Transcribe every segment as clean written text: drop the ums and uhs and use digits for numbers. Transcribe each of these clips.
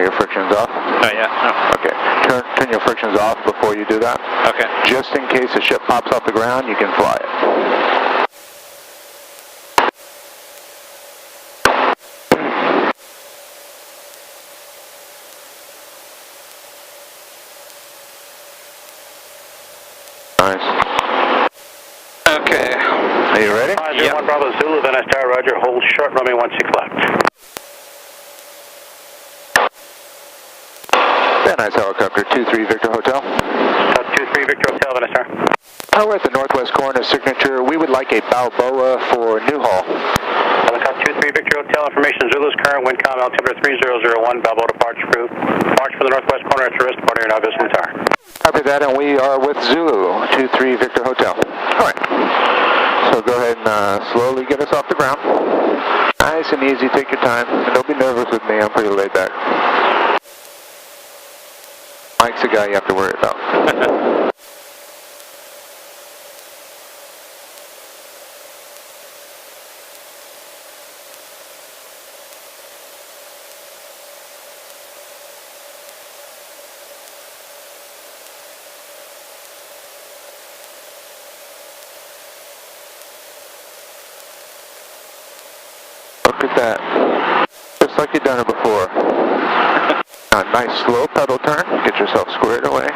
Are your frictions off? Not yet, no. Okay. Turn your frictions off before you do that. Okay. Just in case the ship pops off the ground, you can fly it. Nice. Okay. Are you ready? 501 Bravo Zulu, Van Star, Roger, hold short, runway 16 left. Van Nuys Helicopter, 23 Victor Hotel. 23 Victor Hotel, Van Star. We're at the northwest corner signature. We would like a Balboa for Newhall. Helicopter 23 Victor Hotel, information Zulu's current wind calm altimeter 3001, Balboa departure crew. March for the northwest corner at tourist, departing now Vista Tower. Copy that, and we are with Zulu, 23 Victor Hotel. All right. So go ahead and slowly get us off the ground. Nice and easy, take your time. And don't be nervous with me, I'm pretty laid back. Mike's the guy you have to worry about. Look at that. Just like you've done it before. A nice slow pedal turn. Get yourself squared away.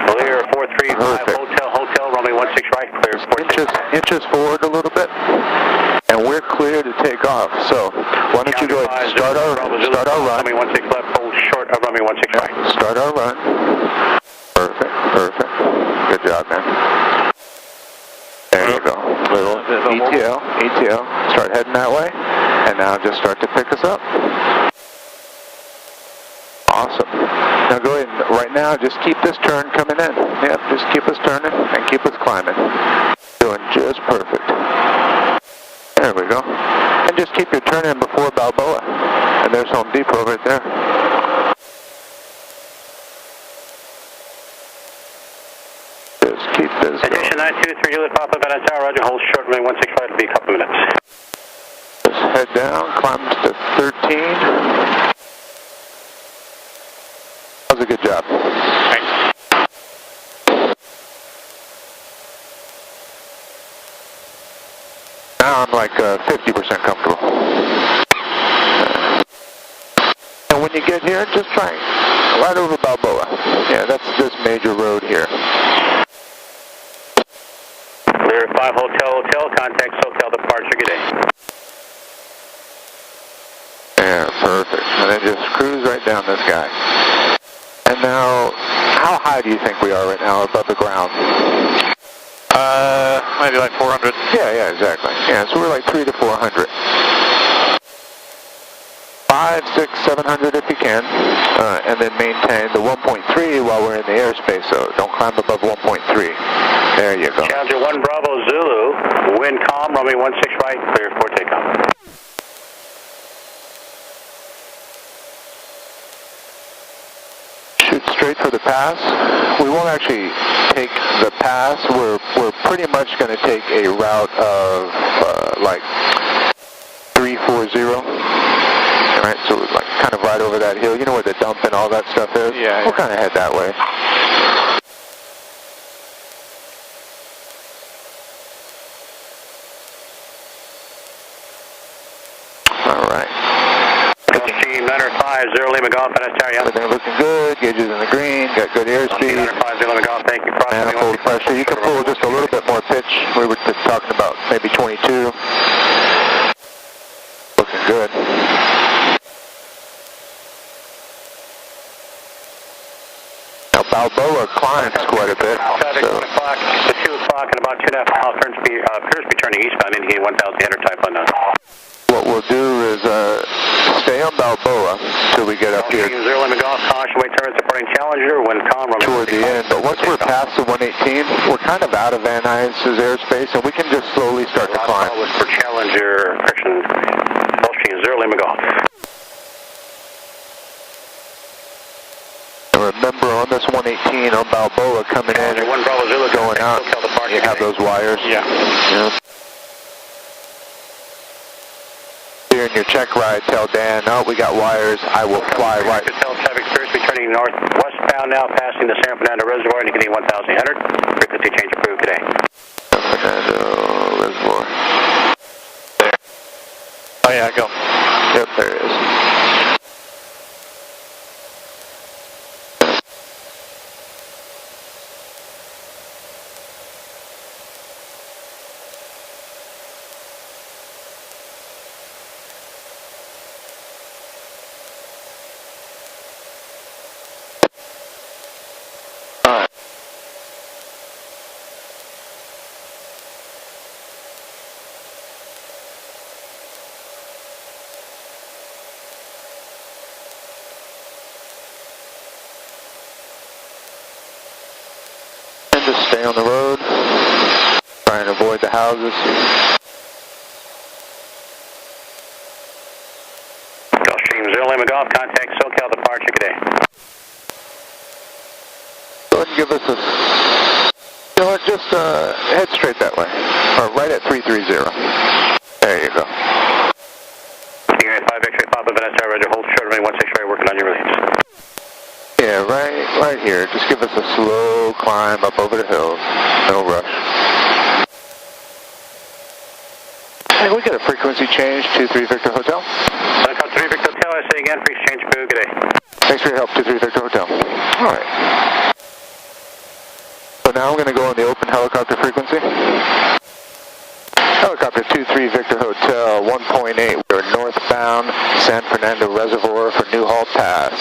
Clear 435 Hotel, runway 16 right. Clear 435. Inches forward a little bit. And we're clear to take off. So why don't you go ahead and start our run. Runway 16 left, hold short of runway 16 right. Start our run. Perfect. Good job, man. There you go. Little ETL. Start heading that way. And now just start to pick us up. Awesome. Now go ahead and right now just keep this turn coming in. Yep, just keep us turning and keep us climbing. Doing just perfect. There we go. And just keep your turn in before Balboa. And there's Home Depot right there. Just keep this going. Attention 923 Juliet Papa Van Tower, Roger, hold short, runway 165 to be a couple minutes. Just head down, climbs to 13. That was a good job. Thanks. Now I'm like 50% comfortable. And when you get here, just try right over Balboa. Yeah, that's this major road here. Clear 5 Hotel, contact SoCal departure, good day. Yeah, perfect. And then just cruise right down this guy. And now, how high do you think we are right now above the ground? Maybe like 400. Yeah, exactly. Yeah, so we're like 300 to 400. 500, 600, 700 if you can. And then maintain the 1.3 while we're in the airspace, so don't climb above 1.3. There you go. Challenger 1 Bravo Zulu, wind calm, runway 16 right, clear for takeoff. Shoot straight for the pass. We won't actually take the pass. We're pretty much going to take a route of like 340. All right, so we're like kind of right over that hill. You know where the dump and all that stuff is? Yeah. We'll kind of head that way. All right. 950 Lima Golf, Van Tower, yeah. Everything looking good. Gauges in the green. Got good airspeed. 950 Lima Golf, thank you. Manifold pressure. You can pull just a little bit more pitch. We were just talking about maybe 22. Looking good. Now Balboa climbs quite a bit. Traffic 1 o'clock to 2 o'clock and about 2.5 miles appears to be turning eastbound, indicating 1,800 type unknown. What we'll do is stay on Balboa till we get up here. 0 Lima Golf, caution, wait turn, supporting Challenger, wind calm. Toward the end, but once we're past the 118, we're kind of out of Van Nuys' airspace, and we can just slowly start to climb. Was for Challenger, correction, Gulfstream 0 Lima Golf. And remember, on this 118 on Balboa coming in and going out, you have those wires. Yeah. Steering during your check ride, tell Dan, oh, we got wires, I will fly right. Tell traffic Spears be turning northwestbound now, passing the San Fernando Reservoir, indicating 1,800. Frequency change approved today. San Fernando Reservoir. There. Oh yeah, go. Yep, there it is. Just stay on the road, try and avoid the houses. Gulfstream Zero Lima Golf, contact SoCal departure today. Go ahead and give us a, you know what, just head straight that way, or right at 330. There you go. Unit 5 X-ray Papa Vanessa, Roger, hold short, remain 16 working on your release. Yeah, right here. Just give us a slow climb up over the hills. No rush. Hey, we got a frequency change, 23 Victor Hotel. Helicopter 3 Victor Hotel, I say again, frequency change approved, good day. Thanks for your help, 23 Victor Hotel. All right. So now I'm going to go on the open helicopter frequency. Helicopter 23 Victor Hotel, 1.8. We're northbound San Fernando Reservoir for Newhall Pass.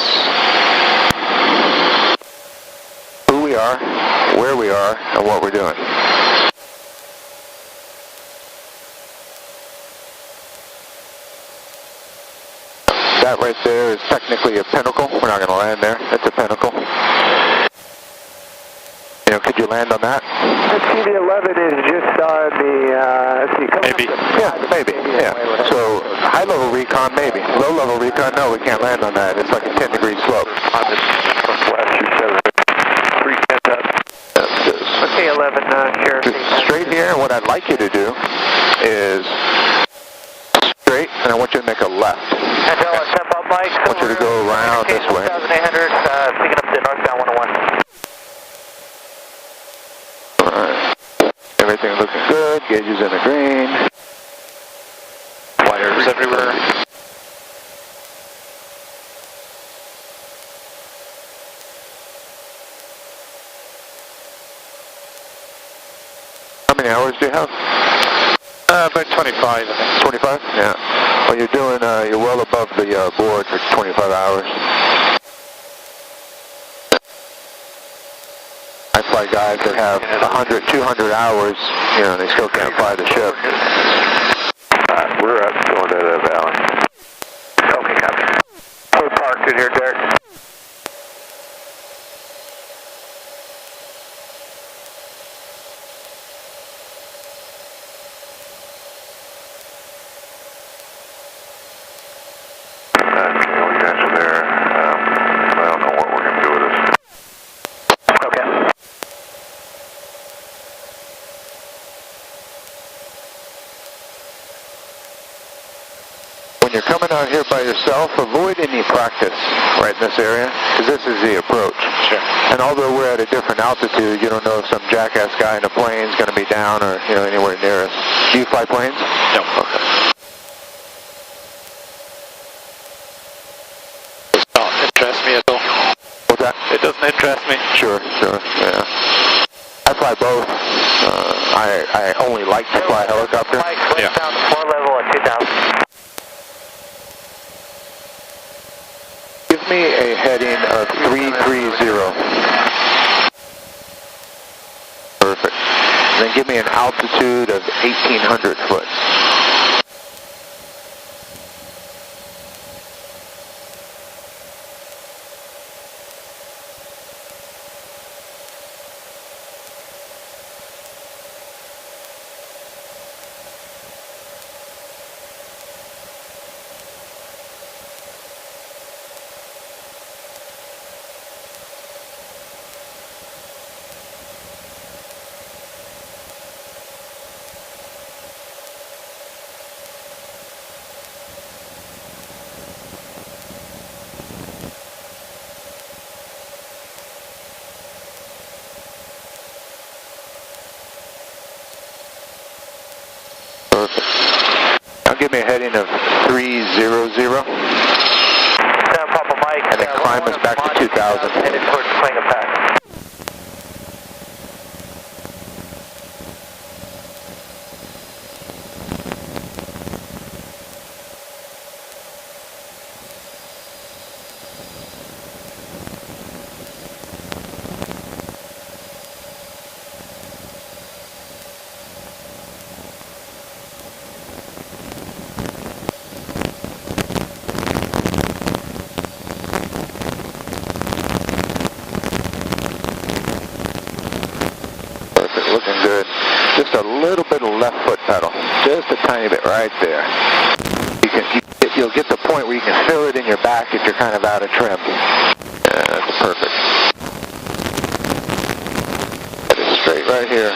Who we are, where we are, and what we're doing. That right there is technically a pinnacle. We're not going to land there. It's a pinnacle. You know, could you land on that? CV-11 is just on the, Maybe. Yeah, maybe. Yeah. So, high-level recon, maybe. Low-level recon, no, we can't land on that. It's like a 10-degree slope. on the northwest, you said 310 up. Okay, 11, Sheriff. Just straight here, and what I'd like you to do is straight, and I want you to make a left. Angela, step up, Mike. I want you to go around this way. 1,800, picking up the northbound 101. Alright. Everything looking good. Gauges in the green. Wires everywhere. How many hours do you have? About 25, I think. 25? Yeah. Well, you're doing, you're well above the board for 25 hours. I fly guys that have 100, 200 hours, you know, they still can't fly the ship. Alright, we're up going to the valley. Okay, copy. We're parked in here, Derek. You're coming out here by yourself, avoid any practice right in this area, because this is the approach. Sure. And although we're at a different altitude, you don't know if some jackass guy in a plane is going to be down or, you know, anywhere near us. Do you fly planes? No. Okay. Does not interest me at all. What's that? It doesn't interest me. Sure, yeah. I fly both. I only like to fly helicopter. Mike, westbound floor level at 2,000. Give me a heading of 330. Perfect. And then give me an altitude of 1,800 foot. Papa Mike. And then climb us back to 2,000. Headed towards Playing a Pack. Looking good. Just a little bit of left foot pedal. Just a tiny bit right there. You'll get the point where you can feel it in your back if you're kind of out of trim. Yeah, that's perfect. That is straight right here.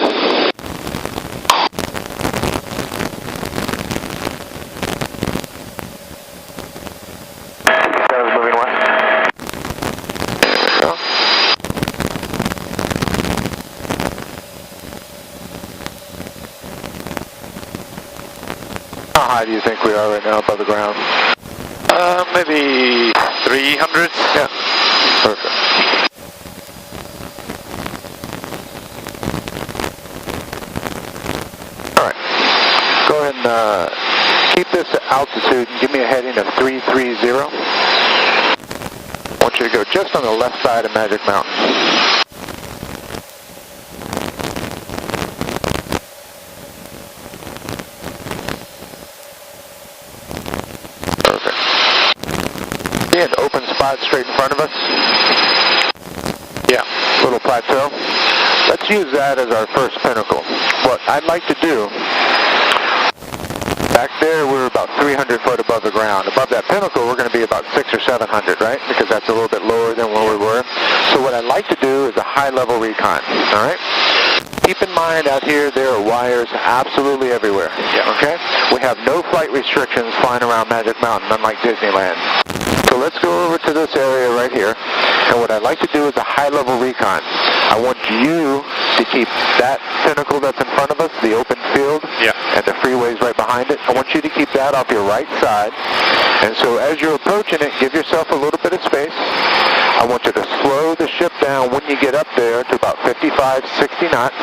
That was moving west. There we go. How high do you think we are right now above the ground? Maybe 300. Yeah, perfect. All right, go ahead and keep this altitude and give me a heading of 330. I want you to go just on the left side of Magic Mountain. An open spot straight in front of us. Yeah, little plateau. Let's use that as our first pinnacle. What I'd like to do, back there we're about 300 foot above the ground. Above that pinnacle we're going to be about 600 or 700, right? Because that's a little bit lower than where we were. So what I'd like to do is a high level recon, all right? Keep in mind out here there are wires absolutely everywhere, okay? We have no flight restrictions flying around Magic Mountain, unlike Disneyland. So let's go over to this area right here, and what I'd like to do is a high-level recon. I want you to keep that pinnacle that's in front of us, the open field, and the freeways right behind it. I want you to keep that off your right side, and so as you're approaching it, give yourself a little bit of space. I want you to slow the ship down when you get up there to about 55, 60 knots.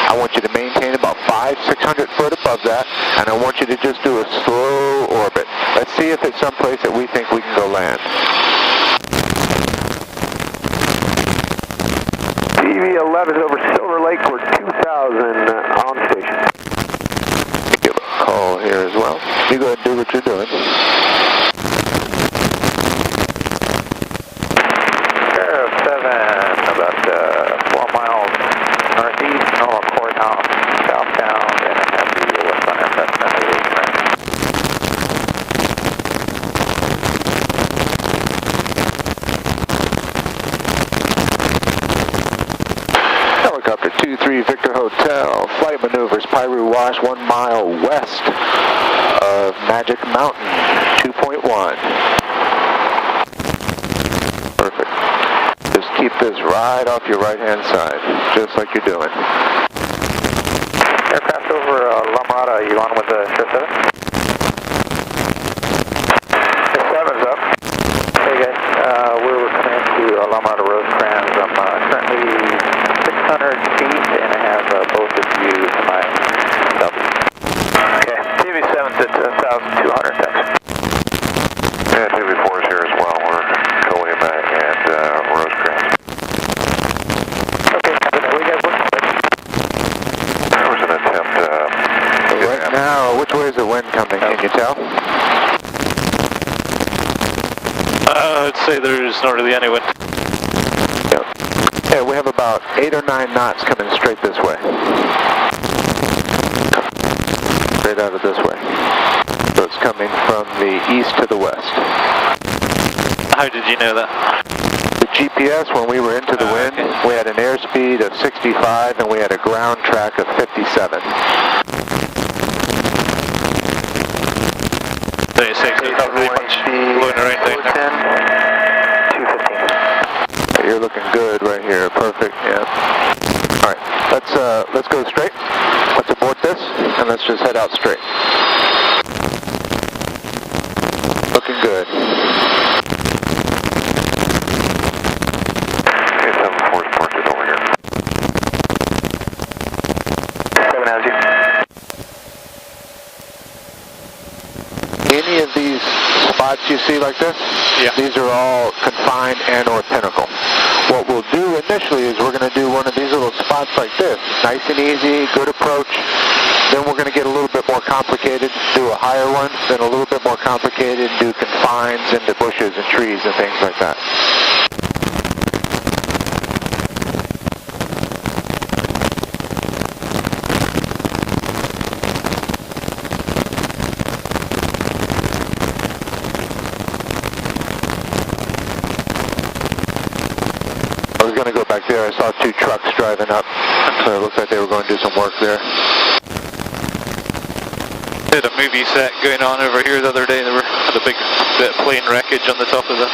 I want you to maintain about 500-600 foot above that, and I want you to just do a slow orbit. Let's see if it's someplace that we think we can go land. TV11 is over Silver Lake. We're 2,000 on station. Give a call here as well. You go ahead and do what you're doing. Sheriff 7, about 4 miles northeast, North Courthouse, southbound, and I have the westbound aircraft navigation right. Helicopter 23 Victor Hotel, flight maneuvers, Piru Wash 1 mile west of Magic Mountain, 2.1. Perfect. Just keep this right off your right-hand side, just like you're doing. Aircraft over La Mirada, you on with the Sheriff 7? The 7's up. Hey guys, we're coming into La Mirada Rosecrans. I'm currently 600 feet and I have both of you to my south. Okay, TV7's at 1,200, thanks. Yeah, TV4's here as well. We're Colima and Rosecrans. Okay, we got one. There was an attempt Right now, which way is the wind coming? Can you tell? I'd say there's not really any wind. Yeah, we have about 8 or 9 knots coming straight this way. Straight out of this way. So it's coming from the east to the west. How did you know that? The GPS, when we were into the wind, we had an airspeed of 65 and we had a ground track of 57. 36 is not really much blowing around down there. 215. You're looking good right here. Perfect. Yeah. All right. Let's go straight. Let's abort this and let's just head out straight. see like this? Yeah. These are all confined and or pinnacle. What we'll do initially is we're going to do one of these little spots like this. Nice and easy, good approach. Then we're going to get a little bit more complicated, do a higher one, then a little bit more complicated, do confines into bushes and trees and things like that. I was going to go back there. I saw 2 trucks driving up, so it looks like they were going to do some work there. Did a movie set going on over here the other day. There had a big bit of plane wreckage on the top of the...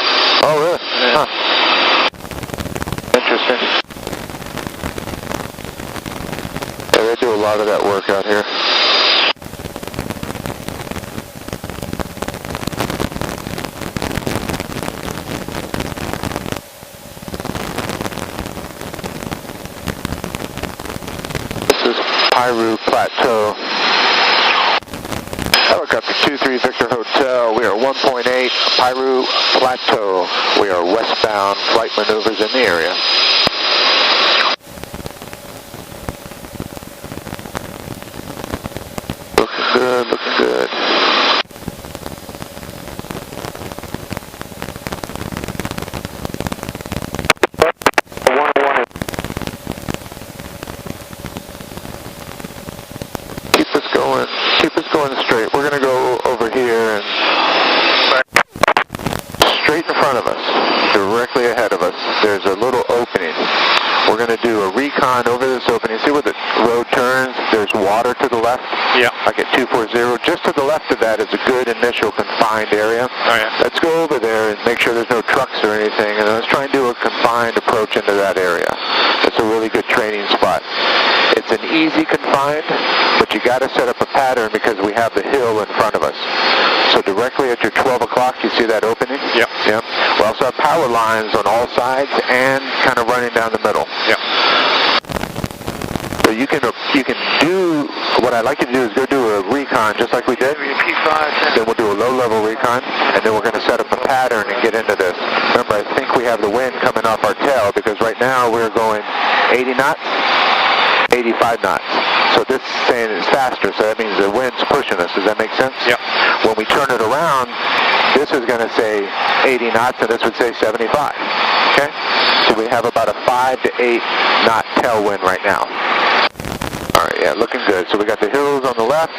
Oh, really? Yeah. Huh. Interesting. Yeah, they do a lot of that work out here. This is Piru Plateau. Helicopter 23 Victor Hotel, we are 1.8, Piru Plateau. We are westbound, flight maneuvers in the area. Looking good, looking good. Keep us going straight. We're going to go over here and straight in front of us, directly ahead of us, there's a little opening. We're going to do a recon over this opening. See where the road turns? There's water to the left. Yeah. Like at 240. Just to the left of that is a good initial confined area. Oh, yeah. Let's go over there and make sure there's no trucks or anything, and let's try and do a confined approach into that area. It's a really good training spot. It's an easy confined, but you got to set up a pattern because we have the hill in front of us. So directly at your 12 o'clock, you see that opening? Yep. Yep. We also have power lines on all sides and kind of running down the middle. Yep. So you can do, what I'd like you to do is go do a recon just like we did. Then we'll do a low-level recon, and then we're going to set up a pattern and get into this. Remember, I think we have the wind coming off our tail because right now we're going 80 knots, 85 knots. So this is saying it's faster, so that means the wind's pushing us. Does that make sense? Yep. When we turn it around, this is going to say 80 knots, and this would say 75. Okay? So we have about a 5 to 8 knot tailwind right now. All right, yeah, looking good. So we got the hills on the left.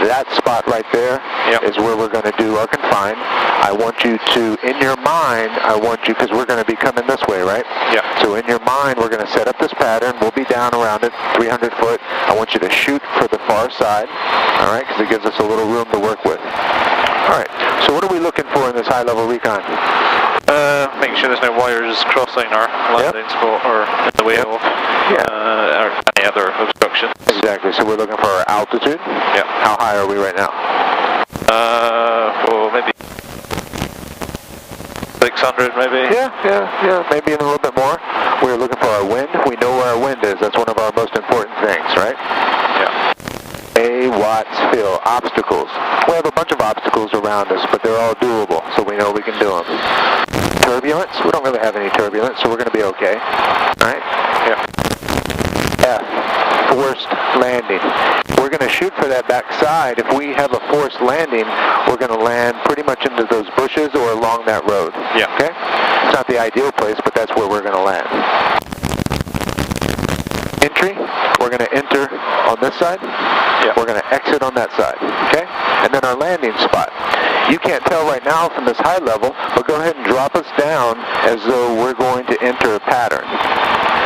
That spot right there is where we're going to do our confine. I want you to, in your mind, because we're going to be coming this way, right? Yeah. So in your mind, we're going to set up this pattern. We'll be down around it, 300 foot. I want you to shoot for the far side, all right, because it gives us a little room to work with. All right, so what are we looking for in this high-level recon? Making sure there's no wires crossing our landing spot or in the way of or any other obstruction. Exactly, so we're looking for our altitude. Yeah. How high are we right now? Well, maybe 600 maybe. Yeah, maybe even a little bit more. We're looking for our wind. We know where our wind is. That's one of our most important things, right? Yeah. Watts fill. Obstacles. We have a bunch of obstacles around us, but they're all doable, so we know we can do them. Turbulence? We don't really have any turbulence, so we're going to be okay. All right? Yeah. F. Forced landing. We're going to shoot for that back side. If we have a forced landing, we're going to land pretty much into those bushes or along that road. Yeah. Okay? It's not the ideal place, but that's where we're going to land. Entry, we're going to enter on this side. Yeah. We're going to exit on that side. Okay? And then our landing spot. You can't tell right now from this high level, but go ahead and drop us down as though we're going to enter a pattern.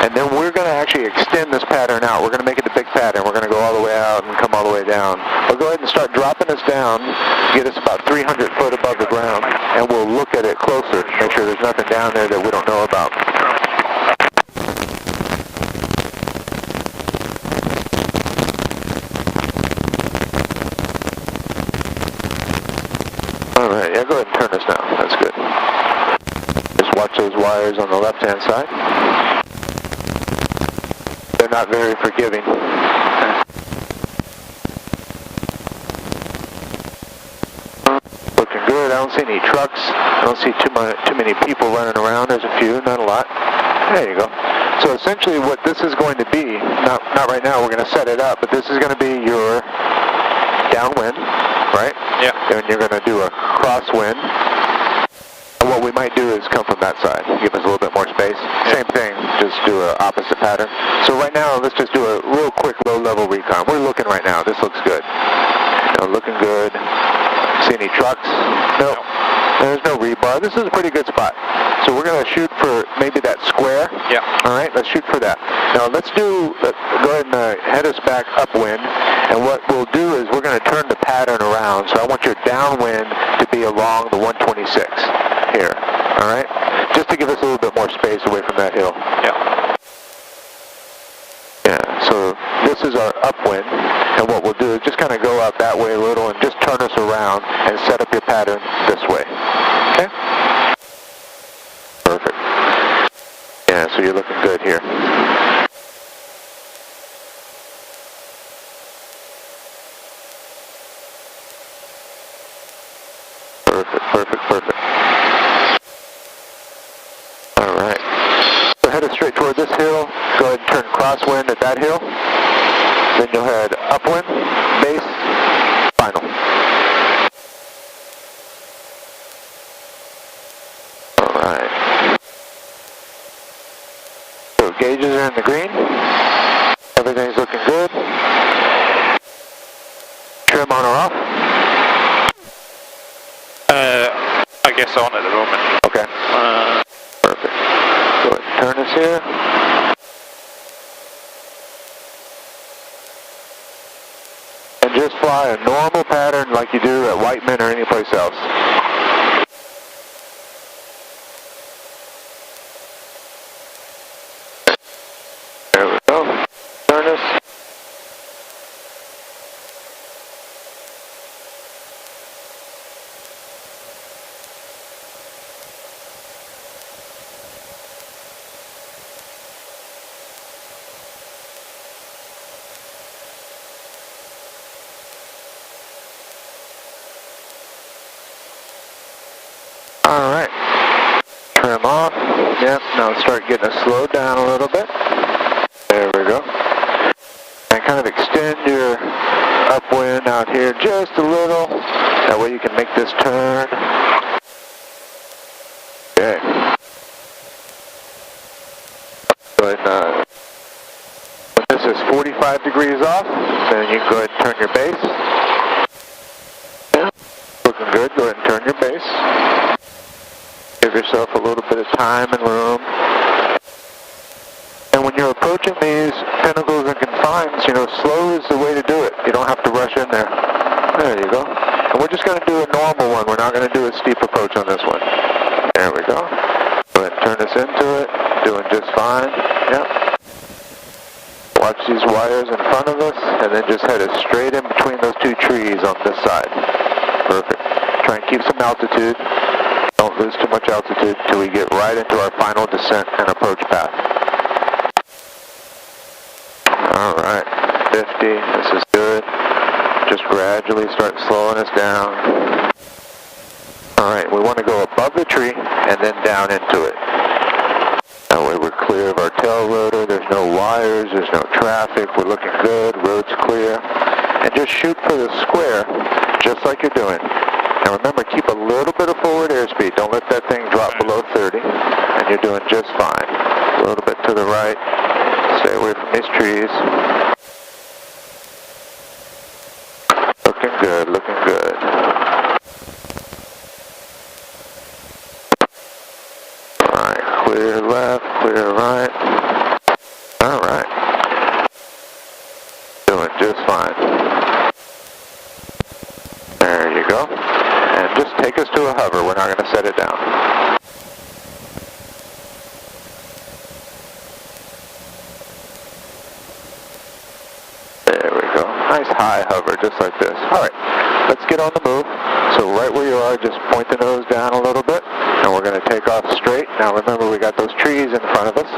And then we're going to actually extend this pattern out. We're going to make it a big pattern. We're going to go all the way out and come all the way down. But go ahead and start dropping us down, get us about 300 foot above the ground, and we'll look at it closer, make sure there's nothing down there that we don't know about. All right, yeah, go ahead and turn us now. That's good. Just watch those wires on the left-hand side. They're not very forgiving. Looking good. I don't see any trucks. I don't see too many people running around. There's a few, not a lot. There you go. So essentially what this is going to be, not right now, we're going to set it up, but this is going to be your downwind, right? Yeah. And you're going to do a crosswind. And what we might do is come from that side, give us a little bit more space. Yeah. Same thing, just do an opposite pattern. So right now, let's just do a real quick low-level recon. We're looking right now. This looks good. Looking good. See any trucks? Nope. There's no rebar. This is a pretty good spot. So we're going to shoot for maybe that square. Yeah. All right, let's shoot for that. Now let's go ahead and head us back upwind. And what we'll do is we're going to turn the pattern around. So I want your downwind to be along the 126 here. All right? Just to give us a little bit more space away from that hill. Yeah. Yeah, so this is our upwind. And what we'll do is just kind of go out that way a little and just turn us around and set up your pattern this way. Okay? Perfect. Yeah, so you're looking good here. Perfect, perfect, perfect. All right. So head us straight toward this hill. Go ahead and turn crosswind at that hill. Then you'll head upwind, base, final. Alright. So gauges are in the green. Everything's looking good. Trim on or off? I guess on at the moment. Okay. Perfect. Go ahead and turn us here. Just fly a normal pattern like you do at Whiteman or any place else. There we go. Turn us. Alright, trim off, yep, now start getting it slowed down a little bit, there we go, and kind of extend your upwind out here just a little, that way you can make this turn, okay, go ahead and, when this is 45 degrees off, then you can go ahead and turn your base, yeah, looking good, go ahead and turn your base. Give yourself a little bit of time and room. And when you're approaching these pinnacles and confines, slow is the way to do it. You don't have to rush in there. There you go. And we're just going to do a normal one. We're not going to do a steep approach on this one. There we go. Go ahead and turn us into it. Doing just fine. Yep. Watch these wires in front of us, and then just head us straight in between those two trees on this side. Perfect. Try and keep some altitude. Don't lose too much altitude until we get right into our final descent and approach path. Alright, 50, this is good. Just gradually start slowing us down. Alright, we want to go above the tree and then down into it. That way we're clear of our tail rotor, there's no wires, there's no traffic, we're looking good, road's clear. And just shoot for the square, just like you're doing. Now remember, keep a little bit of forward airspeed. Don't let that thing drop below 30, and you're doing just fine. A little bit to the right. Stay away from these trees. Looking good, looking good. Alright, clear left, clear right. Alright. Doing just fine. There you go. And just take us to a hover. We're not going to set it down. There we go. Nice high hover, just like this. Alright, let's get on the move. So right where you are, just point the nose down a little bit, and we're going to take off straight. Now remember, we got those trees in front of us.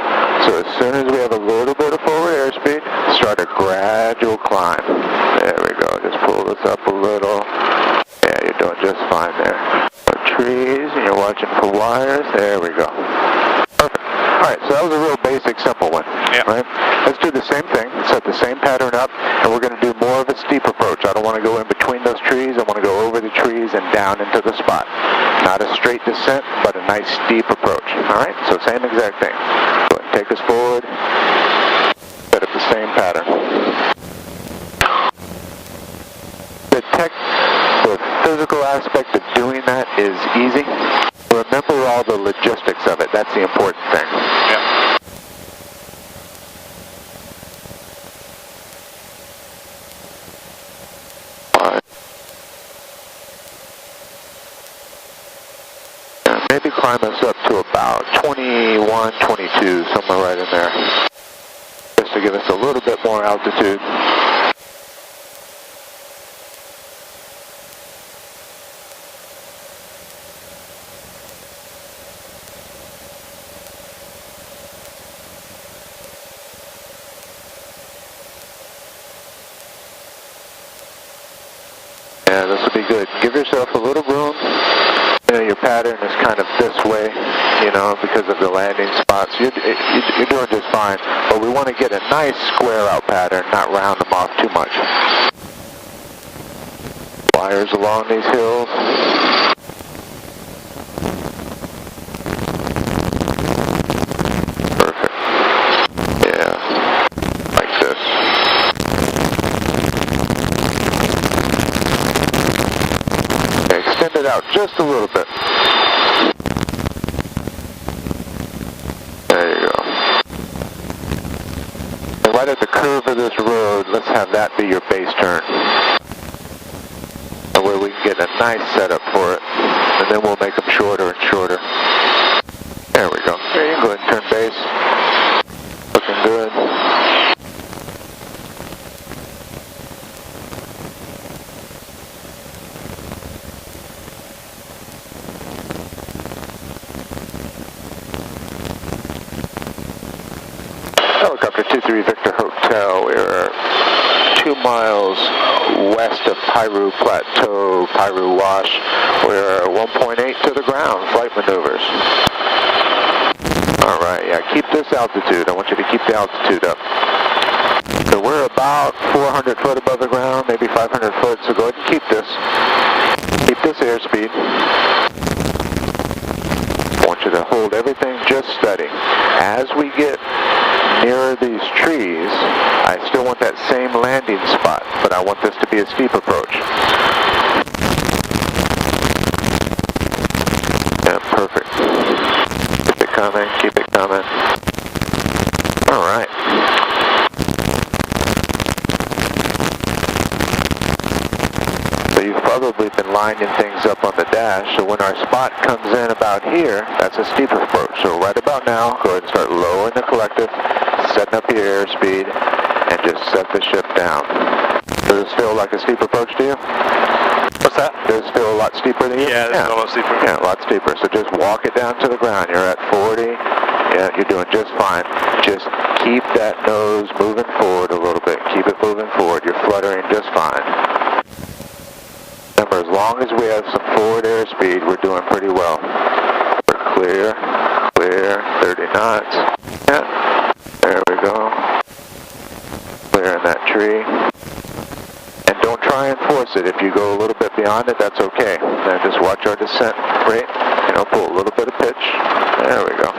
So as soon as we have a little bit of forward airspeed, start a gradual climb. There we go. Just pull this up a little. Yeah, you're doing just fine there. trees, and you're watching for wires. There we go. Perfect. All right, so that was a real basic, simple one. Yeah. Right? Let's do the same thing, set the same pattern up, and we're going to do more of a steep approach. I don't want to go in between those trees. I want to go over the trees and down into the spot. Not a straight descent, but a nice steep approach. All right, so same exact thing. Go ahead and take us forward. Set up the same pattern. The physical aspect of doing that is easy. Remember all the logistics of it. That's the important thing. Yeah. Maybe climb us up to about 21, 22, somewhere right in there. Just to give us a little bit more altitude. Yeah, this will be good. Give yourself a little room. You know, your pattern is kind of this way, you know, because of the landing spots. You're doing just fine, but we want to get a nice square out pattern, not round them off too much. Wires along these hills. Perfect. Yeah, like this. Extend it out just a little bit. There you go. And right at the curve of this road, let's have that be your base turn. That way we can get a nice setup for it. And then we'll make them shorter and shorter. There we go. There you can go ahead and turn base. Looking good. Helicopter 23 Victor Hotel, we're 2 miles west of Piru Plateau, Piru Wash. We're 1.8 to the ground, flight maneuvers. Alright, yeah, keep this altitude. I want you to keep the altitude up. So we're about 400 foot above the ground, maybe 500 foot, so go ahead and keep this. Keep this airspeed. I want you to hold everything just steady. As we get nearer these trees, I still want that same landing spot, but I want this to be a steep approach. Yeah, perfect. Keep it coming, keep it coming. Alright. So you've probably been lining things up on the dash, so when our spot comes in about here, that's a steep approach. So right about now, go ahead and start lowering the collective, setting up your airspeed, and just set the ship down. Does this feel like a steep approach to you? What's that? Does this feel a lot steeper than you? Yeah, this is a lot steeper. Yeah, a lot steeper. So just walk it down to the ground. You're at 40. Yeah, you're doing just fine. Just keep that nose moving forward a little bit. Keep it moving forward. You're fluttering just fine. Remember, as long as we have some forward airspeed, we're doing pretty well. We're clear, 30 knots. Yeah, there we go. Clear in that tree. And don't try and force it. If you go a little bit beyond it, that's okay. Then just watch our descent rate. You know, pull a little bit of pitch. There we go.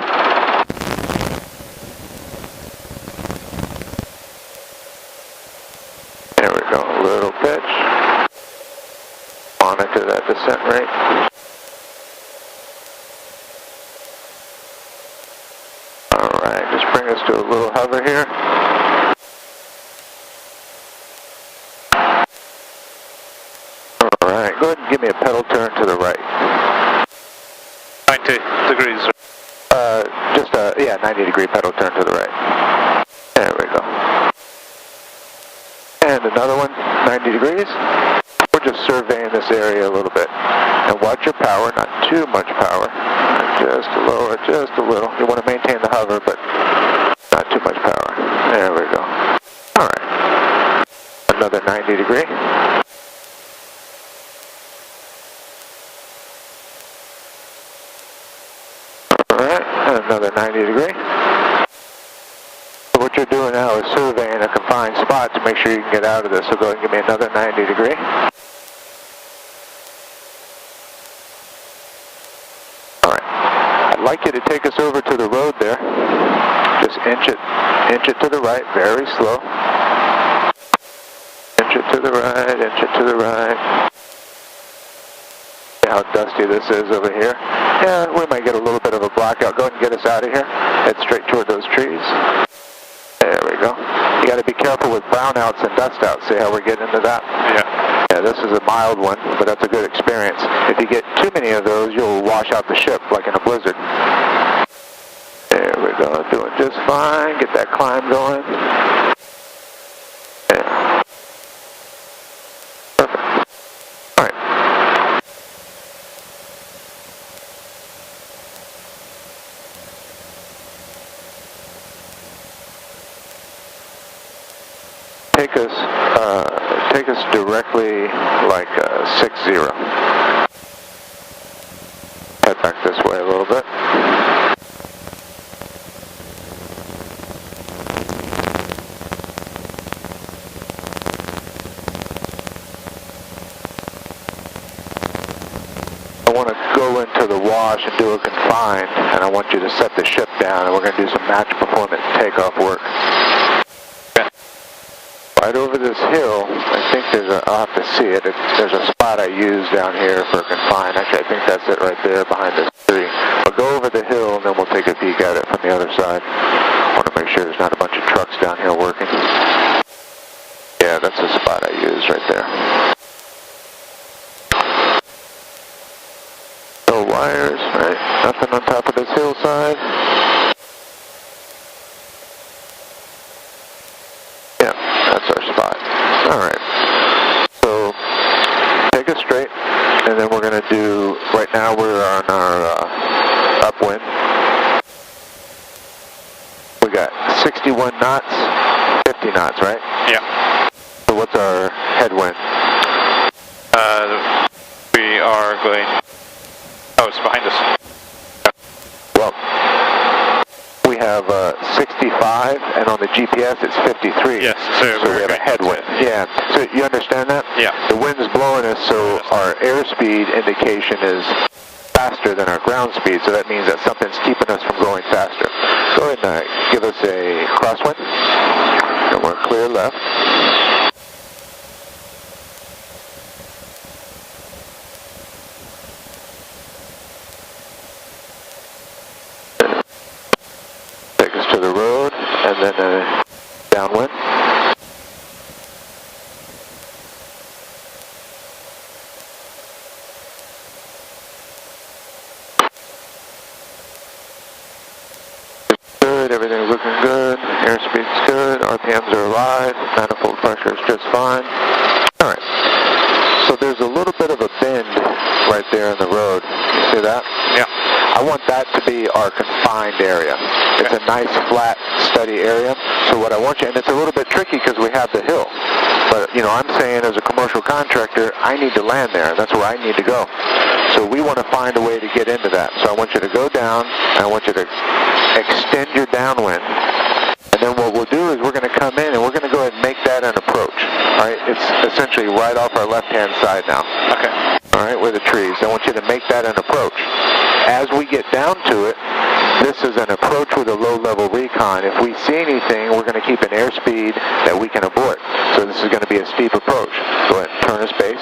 There we go. A little pitch. Monitor that descent rate. Alright, just bring us to a little hover here. Alright, go ahead and give me a pedal turn to the right. 90 degrees. Just a, 90 degree pedal turn to the right. There we go. And another one, 90 degrees. We're just surveying this area a little bit. And watch your power, not too much power. Just lower, just a little. You want to maintain the hover, but not too much power. There we go. Alright. Another 90 degree. another 90 degree. So what you're doing now is surveying a confined spot to make sure you can get out of this. So go ahead and give me another 90 degree. Alright. I'd like you to take us over to the road there. Just inch it to the right, very slow. Inch it to the right, inch it to the right. See how dusty this is over here? Yeah, we might get a little bit of a blackout. Go ahead and get us out of here. Head straight toward those trees. There we go. You got to be careful with brownouts and dust outs. See how we're getting into that? Yeah. Yeah, this is a mild one, but that's a good experience. If you get too many of those, you'll wash out the ship like in a blizzard. There we go. Doing just fine. Get that climb going. Yeah. Perfect. All right. Take us directly like 60. Head back this way a little bit. I want to go into the wash and do a confined, and I want you to set the ship down, and we're going to do some match performance takeoff work. Right over this hill, I think I'll have to see it. There's a spot I use down here for confined. Actually, I think that's it right there behind this tree. I'll go over the hill and then we'll take a peek at it from the other side. I want to make sure there's not a bunch of trucks down here working. Yeah, that's the spot I use right there. No wires, right? Nothing on top of this hillside. Alright, so take us straight, and then we're going to do, right now we're on our upwind. We got 61 knots, 50 knots, right? Yeah. So what's our headwind? We are going, oh, it's behind us. Well, we have 65, and on the GPS it's 53. Yes, so we have a headwind. Yeah, so you understand that? Yeah. The wind's blowing us, so our airspeed indication is faster than our ground speed, so that means that something's keeping us from going faster. Go ahead and give us a crosswind, and we're clear left. To the road, and then downwind. Good, everything's looking good, airspeed's good, RPMs are alive, manifold pressure is just fine. Alright, so there's a little bit of a bend right there in the road. You see that? Yeah. I want that to be our confined area. It's a nice, flat, steady area. So what I want you, and it's a little bit tricky because we have the hill. But, you know, I'm saying as a commercial contractor, I need to land there. That's where I need to go. So we want to find a way to get into that. So I want you to go down, and I want you to extend your downwind. And then what we'll do is we're going to come in and we're going to go ahead and make that an approach. All right? It's essentially right off our left-hand side now. Okay. All right, where the trees. I want you to make that an approach. As we get down to it, this is an approach with a low-level recon. If we see anything, we're going to keep an airspeed that we can abort. So this is going to be a steep approach. Go ahead and turn us base.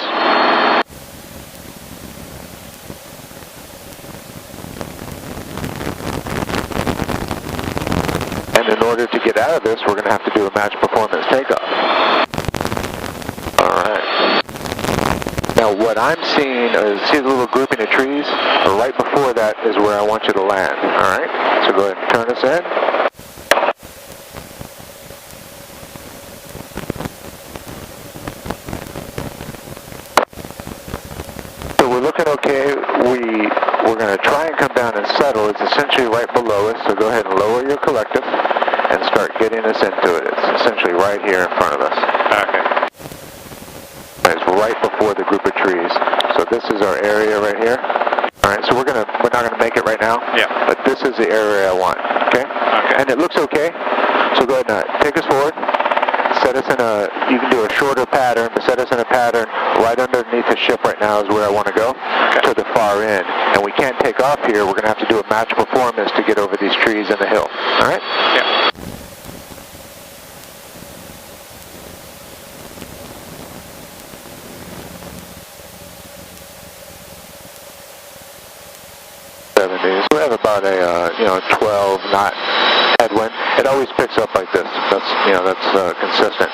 And in order to get out of this, we're going to have to do a match performance takeoff. All right. Now what I'm seeing is, see the little grouping of trees? Right before that is where I want you to land. Alright, so go ahead and turn us in. So we're looking okay. We're going to try and come down and settle. It's essentially right below us, so go ahead and lower your collective and start getting us into it. It's essentially right here in front of us. Okay. It's right before the group of trees. So this is our area right here. All right, so we're not gonna make it right now. Yeah. But this is the area I want. Okay. Okay. And it looks okay. So go ahead and take us forward. Set us in you can do a shorter pattern, but set us in a pattern right underneath the ship right now is where I want to go, to the far end. And we can't take off here. We're going to have to do a match performance to get over these trees and the hill. All right? Yeah. We have about a 12 knot headwind. It always picks up like this. That's consistent.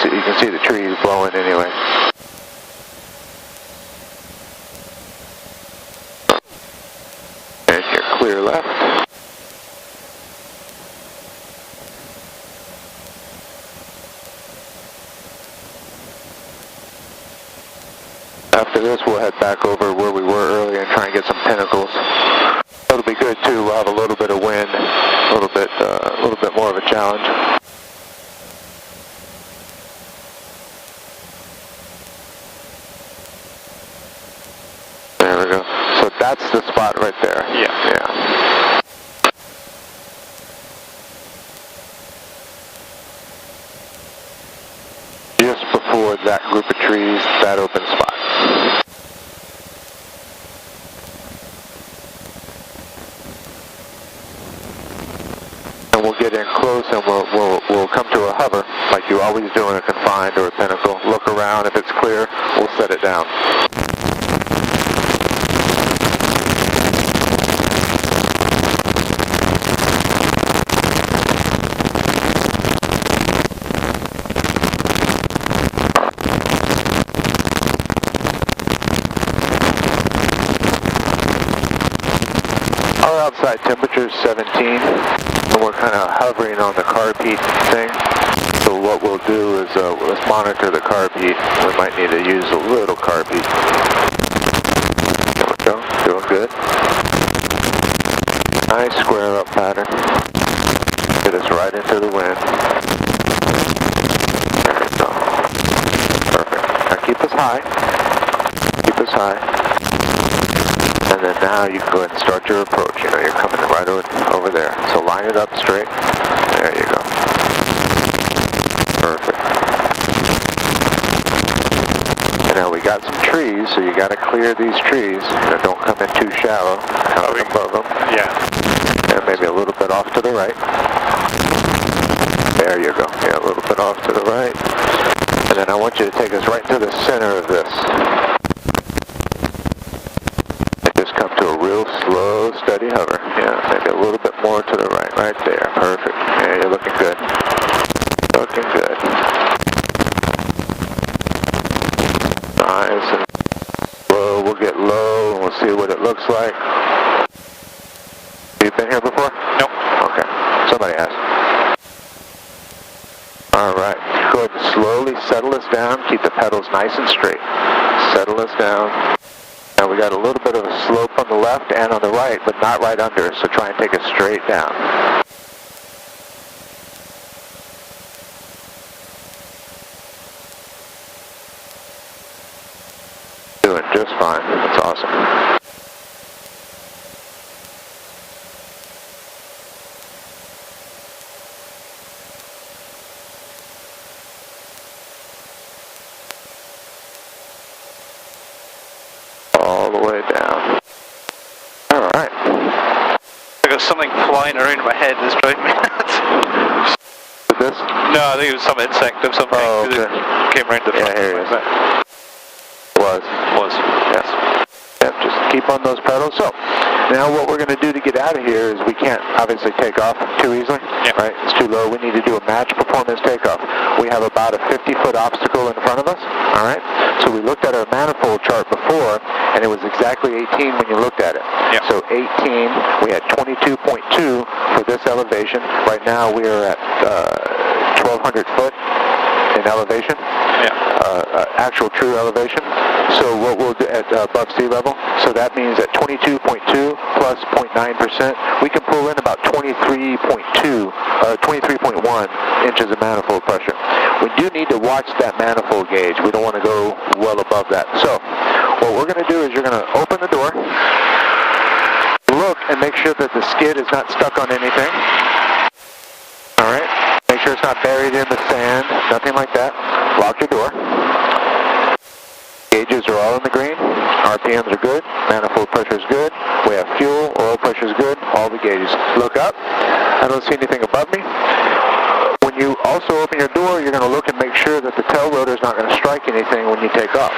You can see the trees blowing anyway. And you're clear left. After this, we'll head back over where we were earlier and try and get some pinnacles. That'll be good too. We'll have a little bit of wind, a little bit more of a challenge. There we go. So that's the spot right there. Yeah. Yeah. Just before that group of trees, that open spot. And we'll get in close and we'll come to a hover, like you always do in a confined or a pinnacle. Look around, if it's clear, we'll set it down. Our outside temperature is 17, and we're kind of hovering on the carb heat thing. So what we'll do is let's monitor the carb heat. We might need to use a little carb heat. There we go, doing good. Nice square up pattern. Get us right into the wind. There we go. Perfect. Now keep us high. Keep us high. And then now you can go ahead and start your approach. You're coming right over there. So line it up straight. There you go. Perfect. And now we got some trees, so you got to clear these trees. Don't come in too shallow. Come above them. Yeah. And maybe a little bit off to the right. There you go. Yeah, a little bit off to the right. And then I want you to take us right to the center of this. Come to a real slow, steady hover. Yeah, maybe a little bit more to the right. Right there. Perfect. Yeah, you're looking good. Looking good. Nice and low. We'll get low and we'll see what it looks like. You've been here before? Nope. Okay. Somebody asked. All right. Go ahead and slowly settle us down. Keep the pedals nice and straight. Settle us down. Now we got a little bit of a slope on the left and on the right, but not right under, so try and take it straight down. Doing just fine. That's awesome. All the way down. All right. I got something flying around my head that's driving me nuts. With this? No, I think it was some insect of something. Oh, okay. It came around the front. Yeah, here it is. Was. Yes. Yep, just keep on those pedals. So, now what we're going to do to get out of here is we can't obviously take off too easily, right? It's too low. We need to do a match performance takeoff. We have about a 50-foot obstacle in front of us, all right? So we looked at our manifold chart before, and it was exactly 18 when you looked at it. Yep. So 18, we had 22.2 for this elevation. Right now we are at 1,200 foot in elevation. Actual true elevation. So what we'll do at above sea level, so that means at 22.2 plus 0.9%, we can pull in about 23.1 inches of manifold pressure. We do need to watch that manifold gauge. We don't want to go well above that. So what we're going to do is you're going to open the door. look and make sure that the skid is not stuck on anything. All right. Make sure it's not buried in the sand, nothing like that. Lock your door. Gauges are all in the green. RPMs are good. Manifold pressure is good. We have fuel. Oil pressure is good. All the gauges. Look up. I don't see anything above me. When you also open your door, you're going to look and make sure that the tail rotor is not going to strike anything when you take off.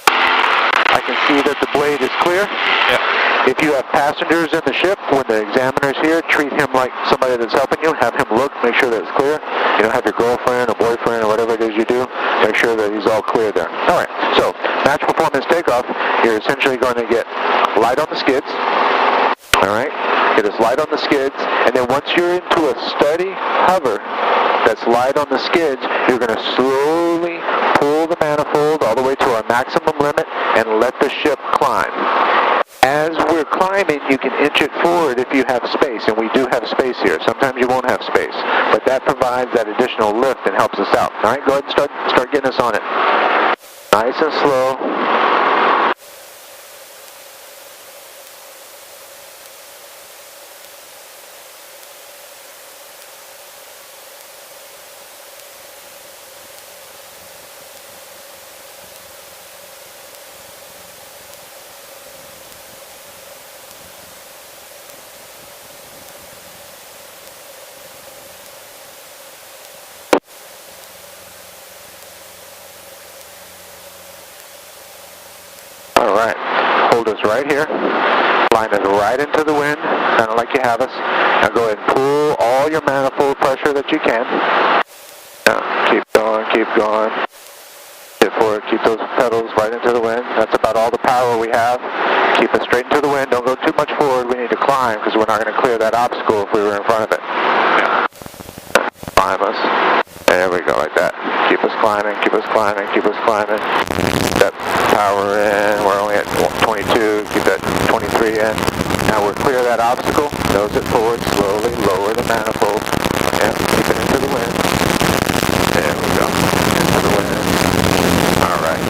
I can see that the blade is clear. Yeah. If you have passengers in the ship, when the examiner's here, treat him like somebody that's helping you. Have him look, make sure that it's clear. You don't have your girlfriend or boyfriend or whatever it is you do. Make sure that he's all clear there. All right, so match performance takeoff, you're essentially going to get light on the skids. All right, get us light on the skids, and then once you're into a steady hover that's light on the skids, you're going to slowly pull the manifold all the way to our maximum limit and let the ship climb. As we're climbing, you can inch it forward if you have space, and we do have space here. Sometimes you won't have space, but that provides that additional lift and helps us out. All right, go ahead and start getting us on it. Nice and slow. All right, hold us right here. Line us right into the wind, kind of like you have us. Now go ahead and pull all your manifold pressure that you can. Now, keep going, keep going. Get forward, keep those pedals right into the wind. That's about all the power we have. Keep us straight into the wind. Don't go too much forward. We need to climb because we're not going to clear that obstacle if we were in front of it. Climb us. There we go, like that. Keep us climbing, keep us climbing, keep us climbing. That power in. We're only at 22. Keep that 23 in. Now we're clear of that obstacle. Nose it forward slowly. Lower the manifold. And keep it into the wind. There we go. Into the wind. All right.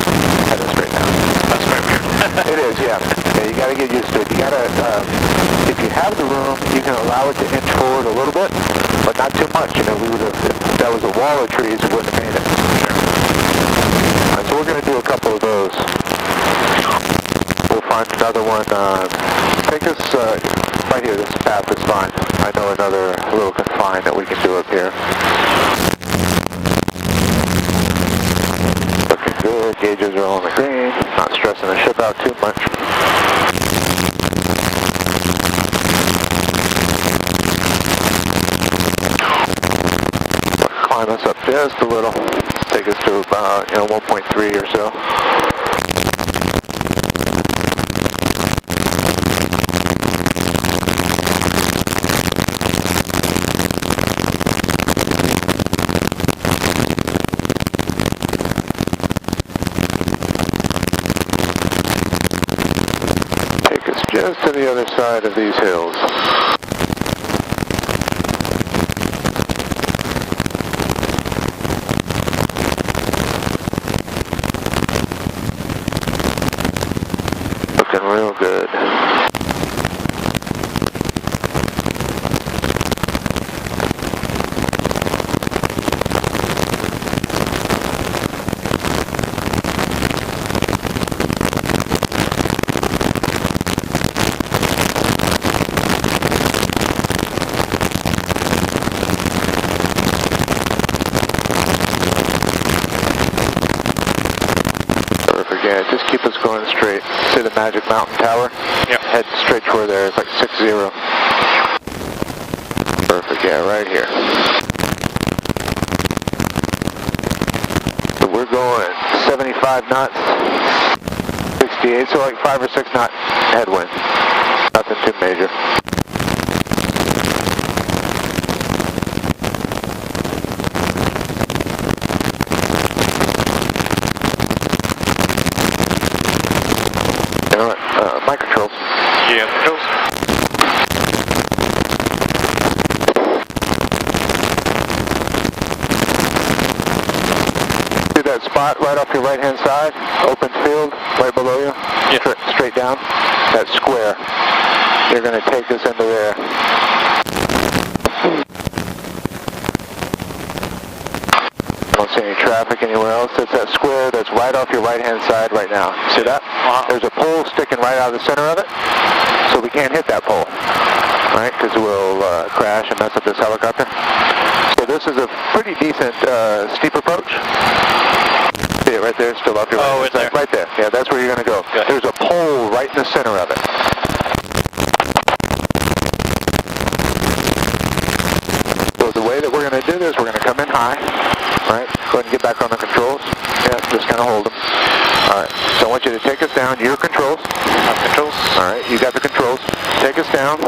Head it straight down. That's very weird. It is, yeah. Yeah, you got to get used to it. You got to, if you have the room, you can allow it to inch forward a little bit, but not too much. You know, we would have, if that was a wall of trees, we wouldn't have made it. Sure. So we're going to do a couple of those. We'll find another one. Take us right here. This path is fine. I know another little confine that we can do up here. Looking good. Gauges are all in the green. Not stressing the ship out too much. Climb us up just a little. Take us to about 1.3 or so. Take us just to the other side of these hills. Real good. Yeah, just keep us going straight. See the Magic Mountain Tower? Yep. Head straight toward there. It's like 6-0. Perfect, yeah, right here. So we're going 75 knots, 68, so like 5 or 6 knot headwind. Nothing too major. My controls. Yeah, controls. See that spot right off your right-hand side? Open field, right below you? Yeah. Straight down. That square. You're going to take us into there. I don't see any traffic anywhere else. It's that square that's right off your right-hand side right now. See that? There's a pole sticking right out of the center of it, so we can't hit that pole, right? Because we'll crash and mess up this helicopter. So this is a pretty decent steep approach. See it right there, still off your right side? Right there. Yeah, that's where you're going to go. Good. There's a pole right in the center of it. So the way that we're going to do this, we're going to come in high. Alright, go ahead and get back on the controls. Yeah, just kind of hold them. Alright, so I want you to take us down. Your controls. Controls. Alright, you got the controls. Take us down.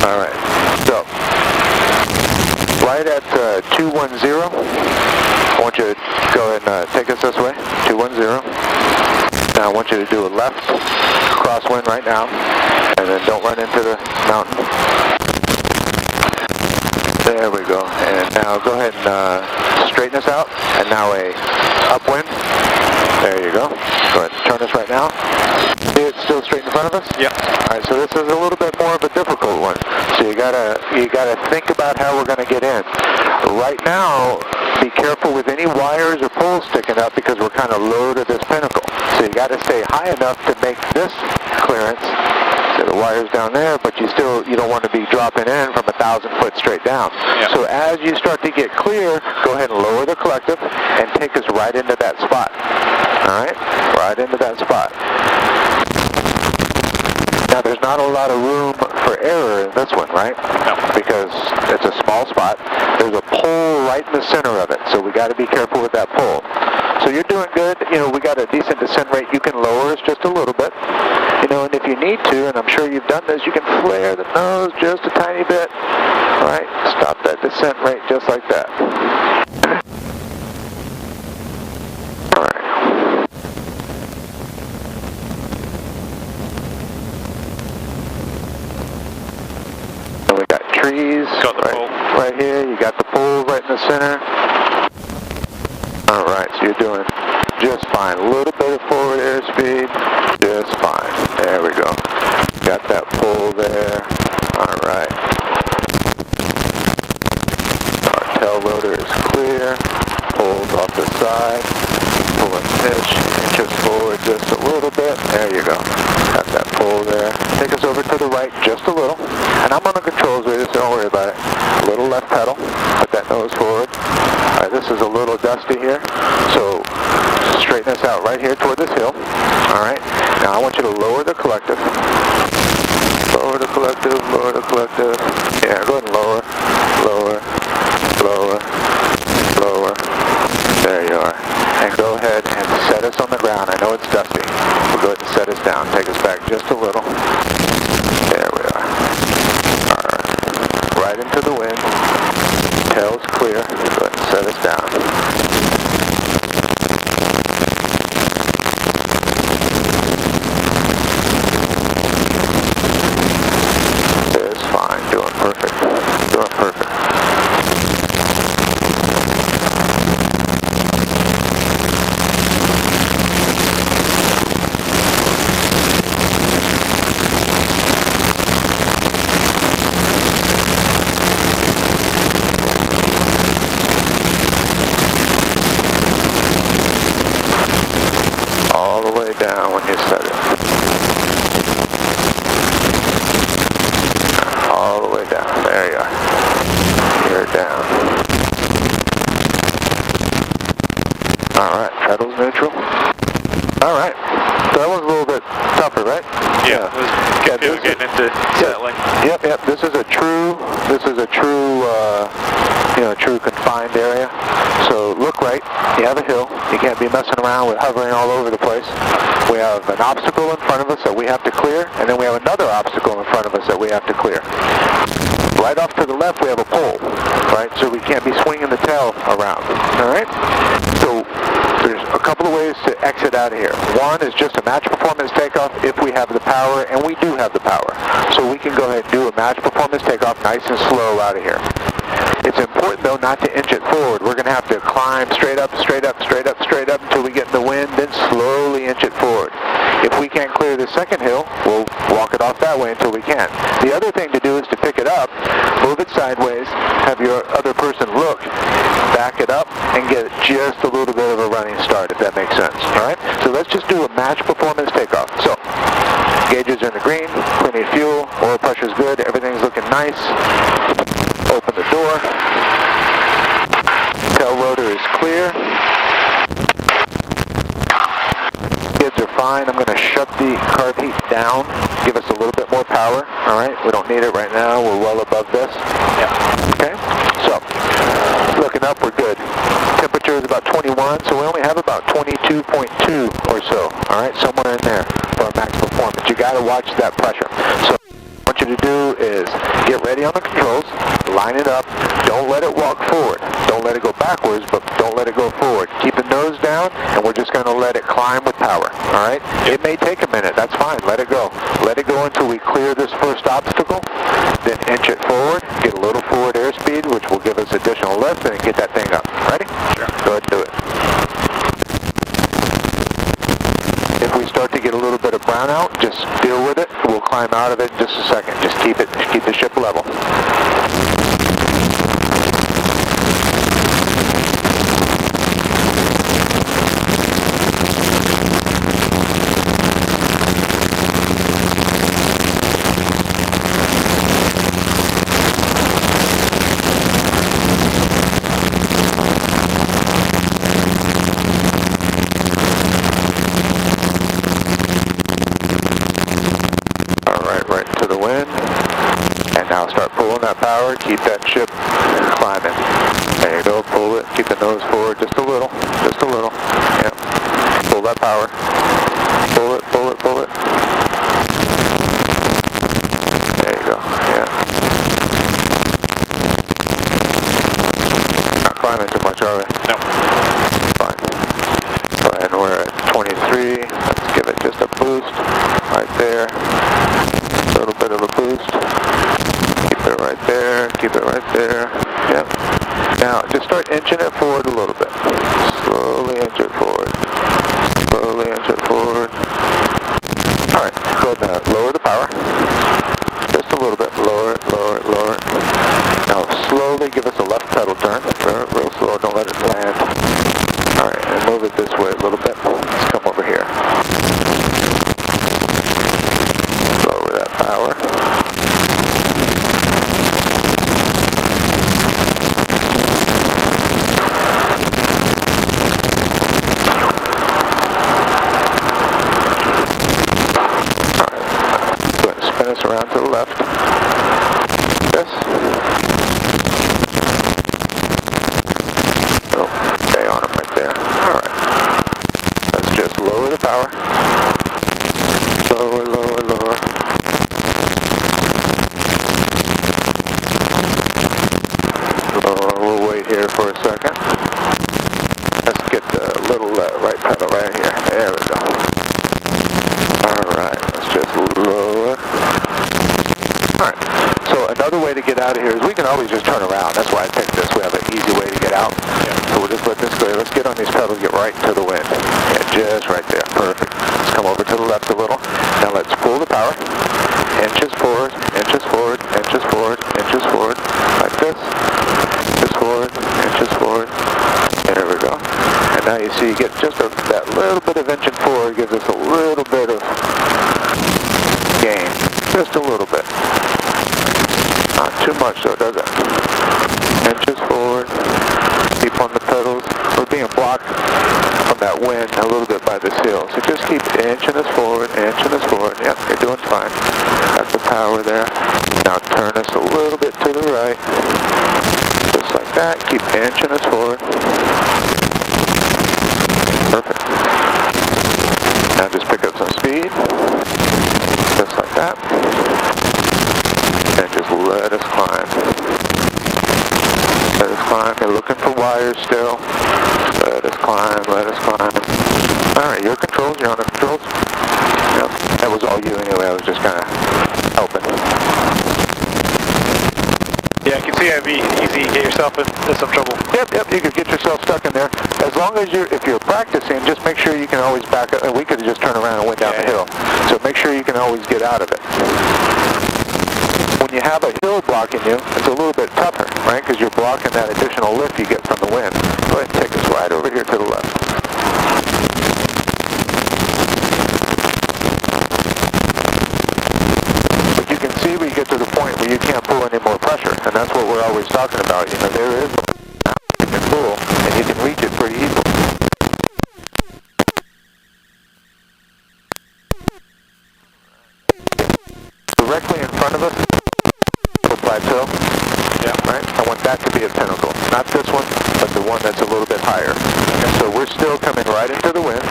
Alright, so right at 210, I want you to go ahead and take us this way. 210. Now I want you to do a left crosswind right now, and then don't run into the mountain. There we go. And now go ahead and straighten us out. And now a upwind. There you go. Go ahead and turn us right now. See it still straight in front of us? Yep. Alright, so this is a little bit more of a difficult one. So you gotta think about how we're gonna get in. Right now, be careful with any wires or poles sticking up because we're kind of low to this pinnacle. So you gotta stay high enough to make this clearance. So the wire's down there, but you don't want to be dropping in from 1,000 foot straight down. Yep. So as you start to get clear, go ahead and lower the collective and take us right into that spot. Alright? Right into that spot. Now there's not a lot of room for error in this one, right? No. Because it's a small spot. There's a pole right in the center of it, so we got to be careful with that pole. So you're doing good. You know, we got a decent descent rate. You can lower us just a little bit. You know, and if you need to, and I'm sure you've done this, you can flare the nose just a tiny bit. All right? Stop that descent rate just like that. All right. And we got trees right here. You got the pole right in the center. All right, so you're doing just fine. A little bit of forward airspeed, just fine. There we go. Got that pole there. All right. Our tail rotor is clear. Pole's off the side. Pull and pitch. Inch us forward just a little bit. There you go. Got that pole there. Take us over to the right just a little. And I'm on the controls with you, so don't worry about it. A little left pedal. Put that nose forward. All right, this is a little dusty here. So straighten us out right here toward this hill. All right. Now I want you to lower the collective. Lower the collective, lower the collective. Yeah, go ahead and lower, lower, lower, lower. There you are. And go ahead and set us on the ground. I know it's dusty. We'll go ahead and set us down. Take us back just a little. There we are. All right. Right into the wind. Tail's clear. Go ahead and set us down. Down when you set it. All the way down. There you are. You're down. Alright, pedals neutral. Alright. So that was a little bit tougher, right? Yeah. It was getting into settling. Yep. This is a true true confined area. So look right. You have a hill. You can't be messing around with hovering all over the place. We have an obstacle in front of us that we have to clear, and then we have another obstacle in front of us that we have to clear. Right off to the left, we have a pole, right? So we can't be swinging the tail around, all right? So there's a couple of ways to exit out of here. One is just a match performance takeoff if we have the power, and we do have the power. So we can go ahead and do a match performance takeoff nice and slow out of here. It's important, though, not to inch it forward. We're going to have to climb straight up, straight up, straight up, straight up until we get in the wind, then slowly inch it forward. we can't clear the second hill, we'll walk it off that way until we can. The other thing to do is to pick it up, move it sideways, have your other person look, back it up, and get just a little bit of a running start, if that makes sense. All right? So let's just do a match performance takeoff. So, gauges are in the green, plenty of fuel, oil pressure's good, everything's looking nice. Open the door. Tail rotor is clear. Skids are fine. I'm going to shut the carb heat down, give us a little bit more power. All right, we don't need it right now. We're well above this. Yeah. Okay, so looking up, we're good. Temperature is about 21, so we only have about 22.2 or so. All right, somewhere in there for our max performance. You got to watch that pressure. So what I want you to do is get ready on the controls, line it up, don't let it walk forward. Don't let it go backwards, but don't let it go forward. Keep the nose down, and we're just going to let it climb with power, all right? It may take a minute, that's fine, let it go. Let it go until we clear this first obstacle, then inch it forward, get a little forward airspeed, which will give us additional lift, and get that thing up. Ready? Sure. Go ahead and do it. If we start to get a little bit of brownout, just deal with it. We'll climb out of it in just a second. Just keep the ship level. Now start pulling that power, keep that ship climbing. There you go, pull it, keep the nose forward just a little, Yep. Pull that power. Pull it, pull it, pull it. There you go, yeah. Not climbing too much, are we? No. Fine. Go ahead, and we're at 23. Let's give it just a boost right there. A little bit of a boost. Keep it right there, keep it right there. Yep. Now, just start inching it forward a little bit. Slowly inch it forward. Slowly inch it forward. Alright, go ahead now. Lower the power. Just a little bit. Lower it, lower it, lower it. Now, slowly give us a left pedal turn. Real slow, don't let it land. Alright, and move it this way a little bit. Let's come over here. Lower that power. Around to the left. This. Oh, stay on them right there. Alright. Let's just lower the power. Lower, lower, lower. Lower. We'll wait here for a second. Let's get the little right pedal right here. There we go. Alright, let's just lower. Alright, so another way to get out of here is we can always just turn around. That's why I picked this. We have an easy way to get out. Yeah. So we'll just let this go. Let's get on these pedals, get right to the wind. Yeah, just right there. Perfect. Let's come over to the left a little. Now let's pull the power. Inches forward, inches forward, inches forward, inches forward. Like this. Inches forward, inches forward. There we go. And now you see you get just that little bit of inching forward gives us a little bit of gain. Just a little bit. Not too much though, does it? Inches forward. Keep on the pedals. We're being blocked from that wind a little bit by this hill. So just keep inching us forward, inching us forward. Yep, you're doing fine. Got the power there. Now turn us a little bit to the right. Just like that. Keep inching us forward. Perfect. Now just pick up some speed. Just like that. And just let us climb. Let us climb. You're looking for wires still. Let us climb, let us climb. Alright, your controls, you're on the controls. Yep, that was all you anyway, I was just kind of helping. Yeah, I can see So yeah, it'd be easy to get yourself into some trouble. Yep, you could get yourself stuck in there. As long as if you're practicing, just make sure you can always back up. And we could have just turned around and went down the hill. So make sure you can always get out of it. When you have a hill blocking you, it's a little bit tougher, right? Because you're blocking that additional lift you get from the wind. Go ahead and take us right over here to the left. But you can see we get to the point where you can't pull any more pressure, and that's what we're always talking about. You know, there is you can pull, and you can reach it pretty easily. Directly in front of us, a plateau. Yeah. Right? I want that to be a pinnacle. Not this one, but the one that's a little bit higher. And so we're still coming right into the wind.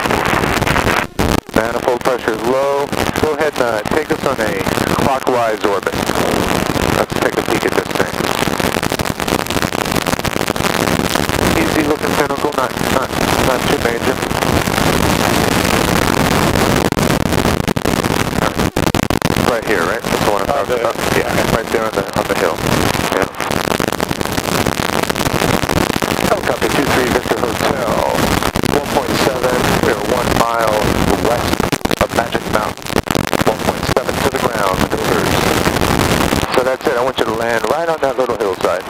Manifold pressure is low. Go ahead and take us on a clockwise orbit. Let's take a peek at this thing. Easy looking pinnacle, not too major. Right here, right? That's the one I'm talking about. Yeah, right there on the hill. Yeah. Helicopter 23 Victor Hotel, 1.7, we're 1 mile west of Magic Mountain. 1.7 to the ground, maneuvers. So that's it. I want you to land right on that little hillside.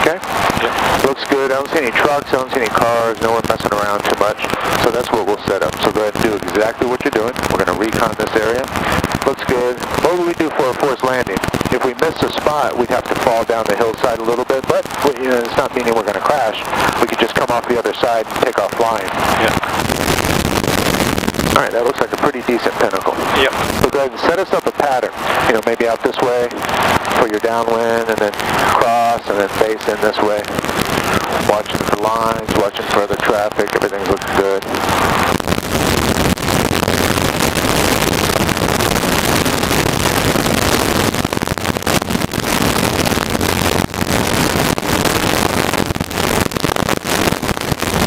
Okay? Yep. Looks good. I don't see any trucks. I don't see any cars. No one messing around too much. So that's what we'll set up. So go ahead and do exactly what you're doing. We're going to recon this area. Looks good. What would we do for a forced landing? If we missed a spot, we'd have to fall down the hillside a little bit, but you know, it's not meaning we're going to crash. We could just come off the other side and take off flying. Yeah. All right, that looks like a pretty decent pinnacle. Yep. So go ahead and set us up a pattern. You know, maybe out this way for your downwind, and then cross, and then face in this way. Watching for lines, watching for other traffic. Everything looks good.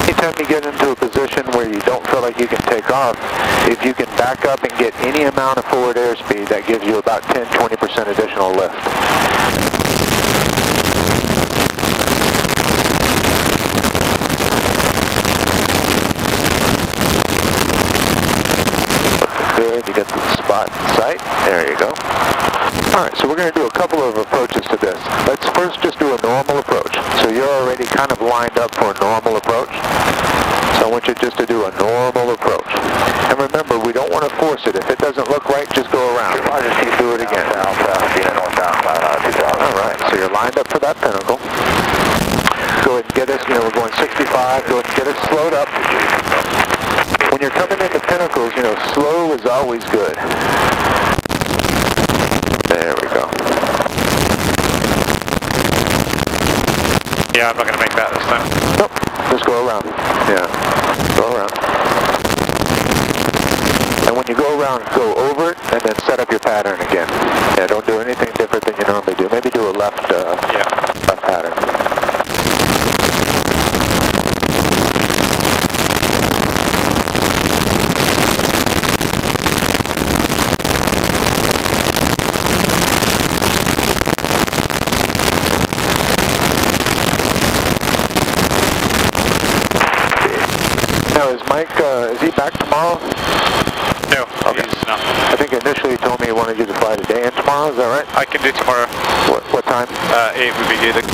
Anytime you get into a position where you don't feel like you can take off, if you can back up and get any amount of forward airspeed, that gives you about 10-20% additional lift. Good, you got the spot in sight. There you go. Alright, so we're going to do a couple of approaches to this. Let's first just do a normal approach. So you're already kind of lined up for a normal approach. So I want you just to do a normal approach. And remember, we don't want to force it. If it doesn't look right, just go around. Do it again. Alright, so you're lined up for that pinnacle. Go ahead and get us, you know, we're going 65. Go ahead and get us slowed up. When you're coming into pinnacles, you know, slow is always good. There we go. Yeah, I'm not going to make that this time. Nope, just go around. Yeah, go around. And when you go around, go over it, and then set up your pattern again. Yeah, don't do anything different than you normally do. Maybe do a left pattern. Now, is Mike, is he back tomorrow? No, okay. He's not. I think initially he told me he wanted you to fly today and tomorrow, is that right? I can do tomorrow. What time? 8 would be good.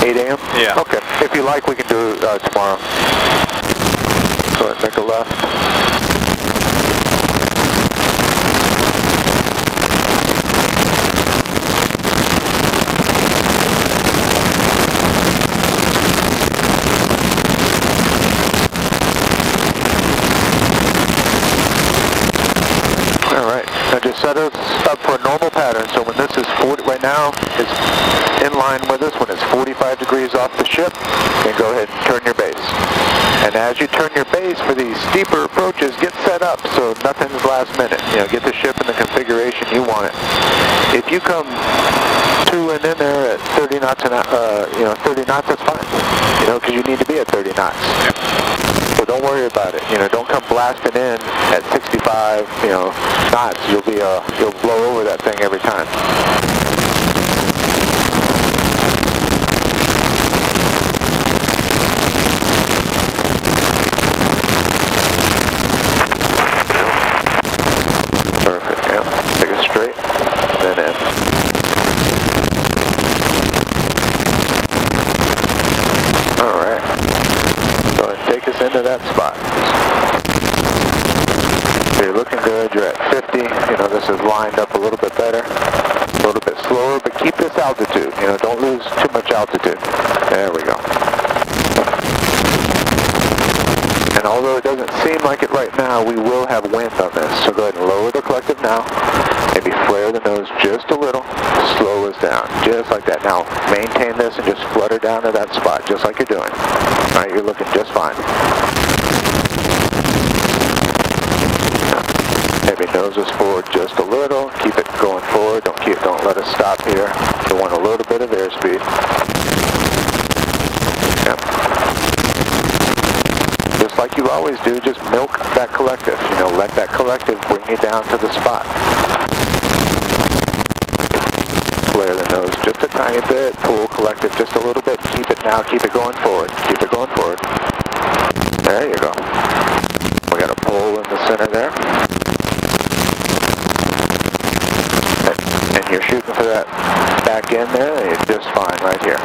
8 a.m.? Yeah. Okay. If you like, we can do tomorrow. Go ahead and make a left. Just set us up for a normal pattern. So when this is 40, right now, it's in line with us. When it's 45 degrees off the ship, then go ahead and turn your base. And as you turn your base for these steeper approaches, get set up so nothing's last minute. You know, get the ship in the configuration you want it. If you come tooling in there at 30 knots, 30 knots, that's fine. You know, because you need to be at 30 knots. So don't worry about it. You know, don't come blasting in at 65, knots. You'll blow over that thing every time. into that spot. So you're looking good, you're at 50, you know, this is lined up a little bit better, a little bit slower, but keep this altitude, you know, don't lose too much altitude. There we go. And although it doesn't seem like it right now, we will have wind on this, so go ahead and lower the collective now, maybe flare the nose just a little, slow us down, just like that. Now, maintain this and just flutter down to that spot, just like you're doing. All right, you're looking just fine. Maybe nose us forward just a little, keep it going forward, don't let us stop here. We want a little bit of airspeed. Yep. Just like you always do, just milk that collective, you know, let that collective bring you down to the spot. Flare the nose just a tiny bit, pull collective just a little bit, keep it now, keep it going forward, keep it going forward. There you go. We got a pull in the center there. And you're shooting for that back end there, and you're just fine right here.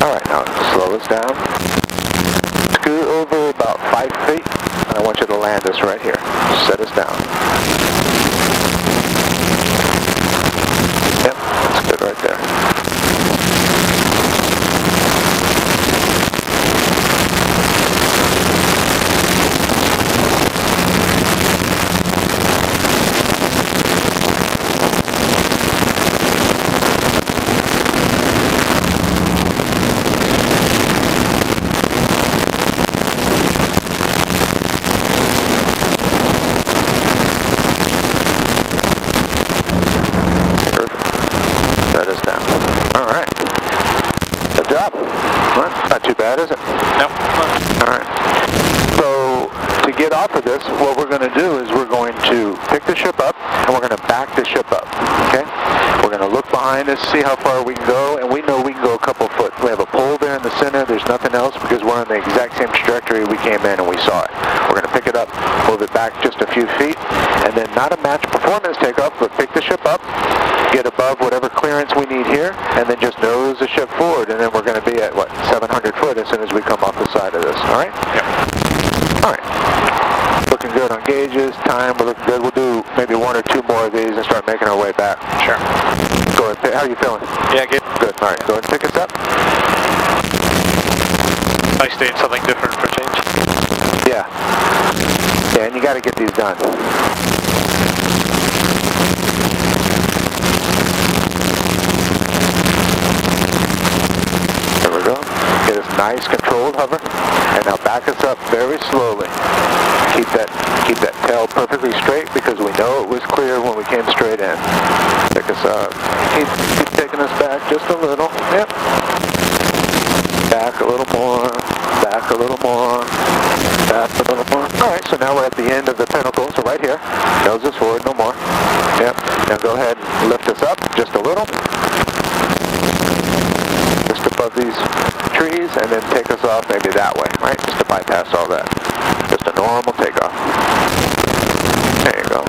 Alright, now slow us down. Scoot over about 5 feet, and I want you to land us right here. Set us down. Yep, that's good right there. Not too bad, is it? Nope. Alright. So, to get off of this, what we're going to do is we're going to pick the ship up, and we're going to back the ship up. Okay? We're going to look behind us, see how far we can go, and we know we can go a couple foot. We have a pole there in the center, there's nothing else, because we're on the exact same trajectory we came in and we saw it. We're going to pick it up, move it back just a few feet, and then not a match performance takeoff, but pick the ship up, get above whatever clearance we need here, and then just nose the ship forward, and then we're going to be at, what, 700 foot as soon as we come off the side of this, alright? Yep. Alright. Looking good on gauges, time, we're looking good. We'll do maybe 1 or 2 more of these and start making our way back. Sure. Go ahead, how are you feeling? Yeah, good. Good, alright, go ahead and pick us up. Nice doing something different for change. Yeah. Yeah, and you got to get these done. There we go. Get us nice controlled hover, and now back us up very slowly. Keep that tail perfectly straight because we know it was clear when we came straight in. Pick us up. Keep taking us back just a little. Yep. Back a little more. Back a little more. Back a little more. Alright, so now we're at the end of the pinnacle, so right here. Nose us forward, no more. Yep. Now go ahead and lift us up just a little. Just above these trees, and then take us off maybe that way, right? Just to bypass all that. Just a normal takeoff. There you go.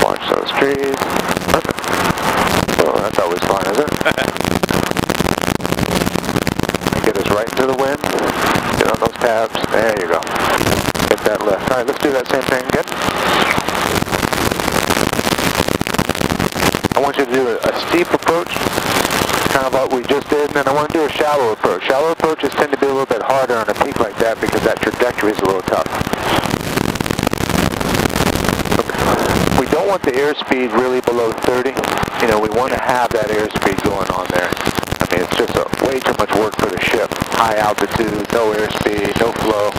Watch those trees. Perfect. So that's always fun, isn't it? Get us right into the wind. Get on those tabs. There you go. Get that lift. Alright, let's do that same thing again. I want you to do a steep approach, kind of what we just did, and then I want to do a shallow approach. Shallow approaches tend to be a little bit harder on a peak like that because that trajectory is a little tough. We don't want the airspeed really below 30. You know, we want to have that airspeed going on there. I mean, it's just way too much work for the ship. High altitude, no airspeed, no flow.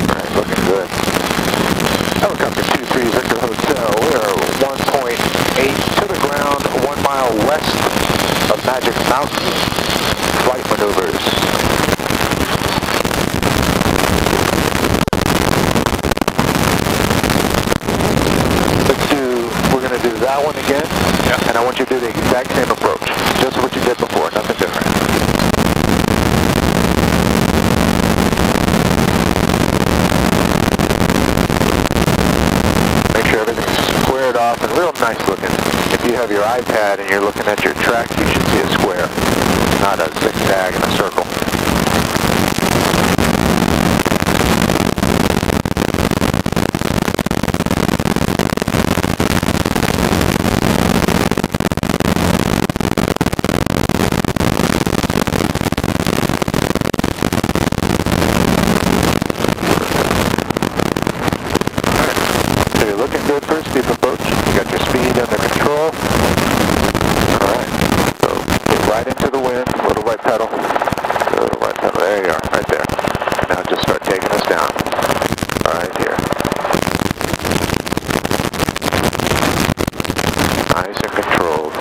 Alright, looking good. Helicopter 23 Victor Hotel. We are 1.8 to the ground, 1 mile west of Magic Mountain. Flight maneuvers. We're going to do that one again, yeah. And I want you to do the exact same approach. Just what you did before, nothing different. Make sure everything's squared off and real nice looking. If you you have your iPad and you're looking at your track, you should see a square, not a zigzag and a circle. Good for a steep approach. You got your speed under control. Alright, so get right into the wind, little right pedal. Little right pedal, there you are, right there. Now just start taking us down. Right here. Nice and controlled.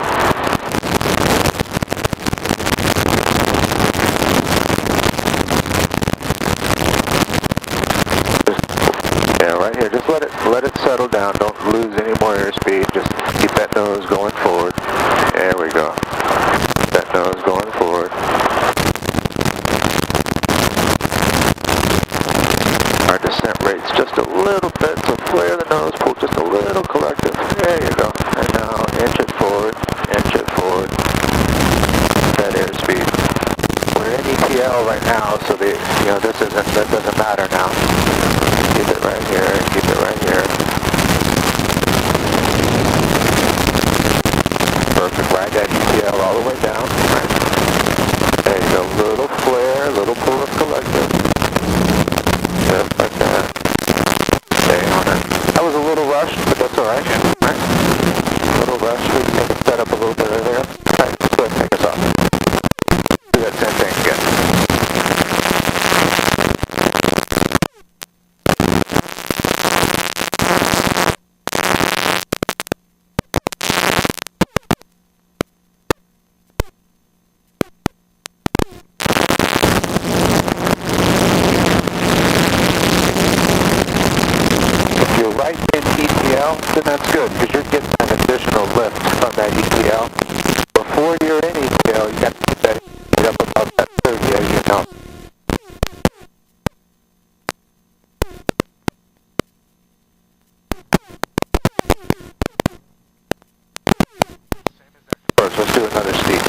Right here, just let it settle down. Don't lose any more airspeed. Just keep that nose going forward. There we go. That nose going forward. Our descent rate's just a little bit, so flare the nose, pull just a little collective. There you go. And now inch it forward, inch it forward. That airspeed. We're in ETL right now, so that doesn't matter now. Keep it right here, keep it right here. Perfect, ride that ETL all the way down. Right. There you go, little flare, little pull of collective. Just like that. Stay on it. That was a little rushed, but that's alright. Right. A little rushed, we can make it set up a little bit earlier. Alright, let's go ahead and take us off. Do that same thing again. Then that's good, because you're getting an additional lift from that ETL. Before you're in ETL, you got to get that up above that 30, as you know. First, let's do another steep.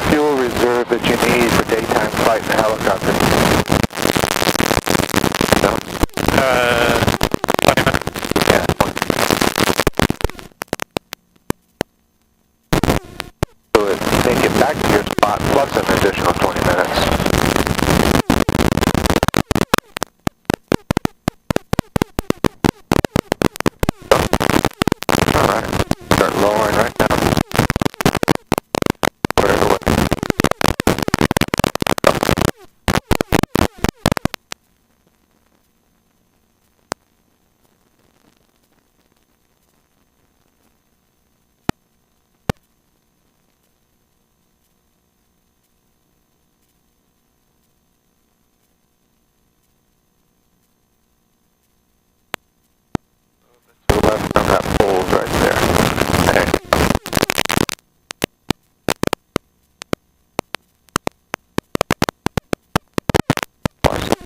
Fuel reserve that you need for daytime flight in a helicopter? No? 20 minutes. Yeah, 20. So it take you back to your spot plus an additional 20 minutes. Alright, start lowering right now. Left on that pole right there. There you go. Watch that.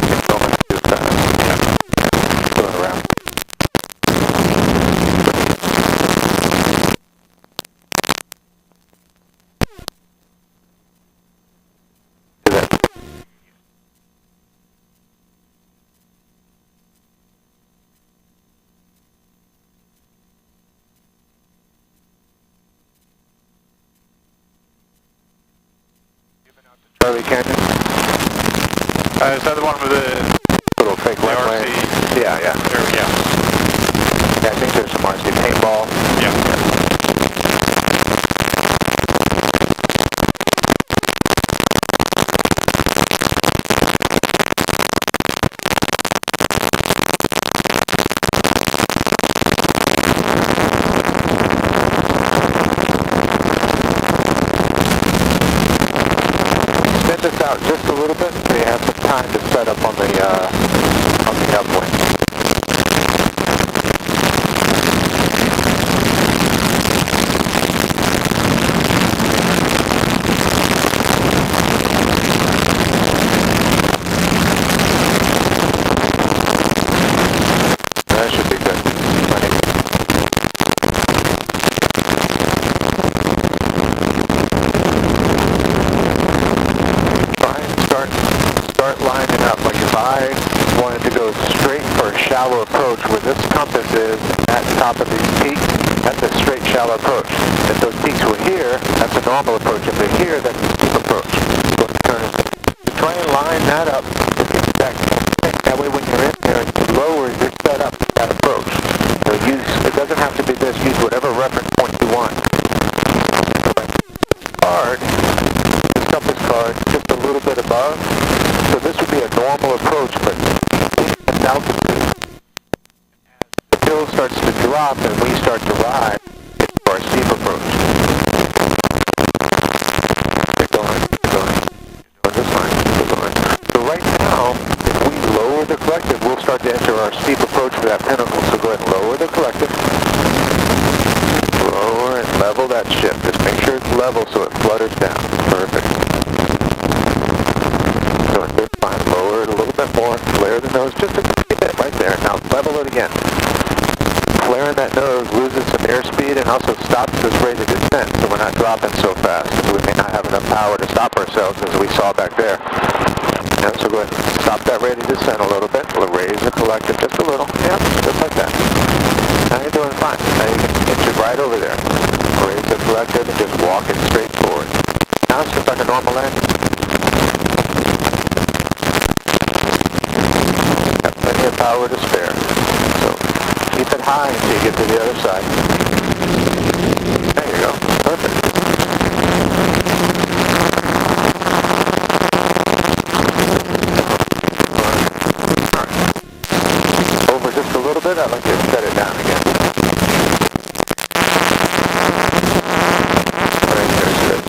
Keep going too fast. Yeah. Going around. Do that. Charlie Canyon? Is that the one with the Little fake runway? RC? Yeah. Yeah, I think there's some RC paintball. yeah. the upwind. That should be good. Plenty. Start lining up. Like if I wanted to go straight for a shallow approach where this compass is at the top of these peaks, that's a straight shallow approach. If those peaks were here, that's a normal approach. If they're here, that's a steep approach. So turn it. Try and line that up. That way when you're in there, you lower your setup to that approach. So it doesn't have to be this. Use whatever reference point you want. This compass card, just a little bit above. So this would be a normal approach, but at altitude, the hill starts to drop and we start to rise into our steep approach. Keep going. Just fine. Keep going. So right now, if we lower the collective, we'll start to enter our steep approach for that pinnacle. So go ahead and lower the collective. Lower and level that ship. Just make sure it's level so it flutters down. Perfect. Doing good, fine. Lower it a little bit more. Flare the nose just a bit right there. Now level it again. Flaring that nose loses some airspeed and also stops this rate of descent, so we're not dropping so fast. We may not have enough power to stop ourselves as we saw back there. Yeah, so go ahead and stop that rate of descent a little bit. We'll raise the collective just a little. Yeah, just like that. Now you're doing fine. Now you can get you right over there. Raise the collective and just walk it straight forward. Now it's just like a normal landing. Got plenty of power to spare. So keep it high until you get to the other side. There you go. Perfect. Alright. Over just a little bit, I'd like to set it down again. Right there's good.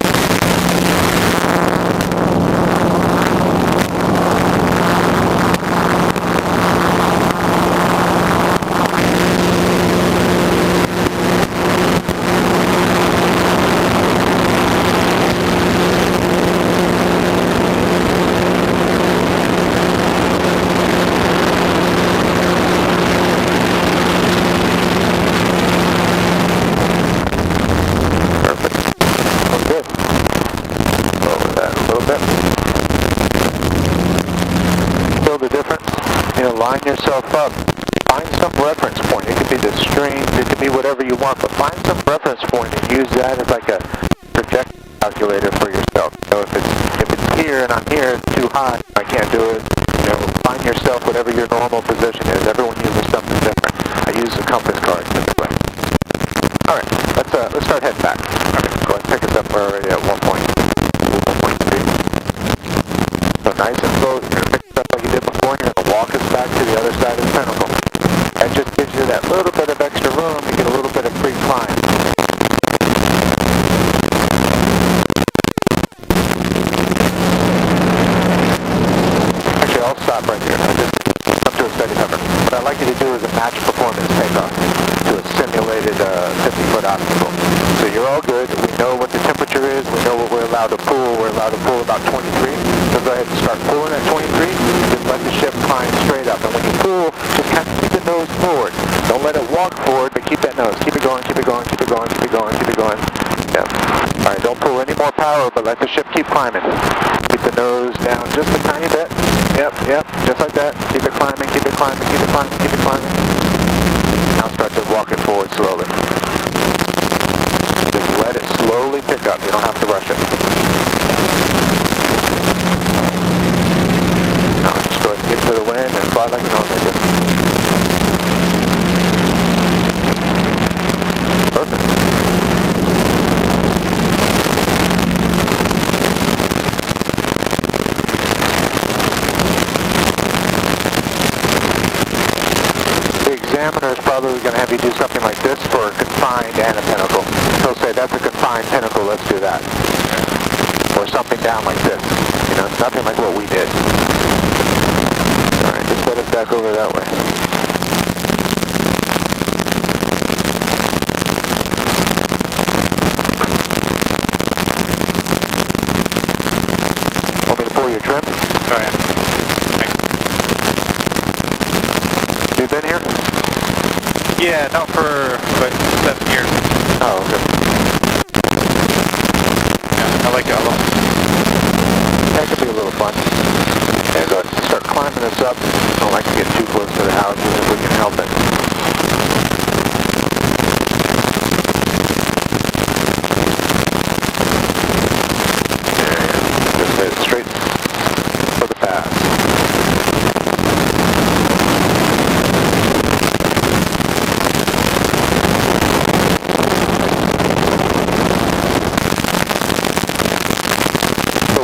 Line yourself up. Find some reference point. It could be the strings, it could be whatever you want, but find some reference point and use that as like a projection calculator for yourself. So if it's here and I'm here, it's too high, I can't do it. You know, find yourself whatever your normal position is. Everyone uses something different. I use the compass card this way. All right, let's start heading back. All right, go ahead and pick us up. We're already at 1.3. So nice and slow. You're going to pick us up like you did before. You're going to walk us back to the other side of the pinnacle. That just gives you that little bit of extra room to get a little bit of free climb. Actually, I'll stop right here. I'll just come to a steady hover. What I'd like you to do is a match performance takeoff to a simulated 50-foot obstacle. So you're all good. We know what the temperature is. We know what we're allowed to pull. We're allowed to pull about 23. So go ahead and start pulling at 23. Just let the ship climb straight up. And when you pull, just kind of keep the nose forward. Don't let it walk forward, but keep that nose. Keep it going, keep it going, keep it going, keep it going, keep it going. Yep. All right, don't pull any more power, but let the ship keep climbing. Keep the nose down just a tiny bit. Yep, just like that. Keep it climbing, keep it climbing, keep it climbing, keep it climbing. Now start to walk it forward slowly. Just let it slowly pick up. You don't have to rush it. Now just go ahead and get to the wind and fly like you normally do. Perfect. The examiner is probably going to have you do something like this for a confined and a pinnacle. He'll say, that's a confined pinnacle, let's do that. Or something down like this. You know, nothing like what we did. back over that way. Want me to pull your trim? Oh, yeah. Thanks. You been here? Yeah, not for about 7 years. Oh, okay. Yeah, I like it a lot. That could be a little fun. And go ahead and start climbing this up. Don't like to get too close to the houses if we can help it. And just head straight for the pass.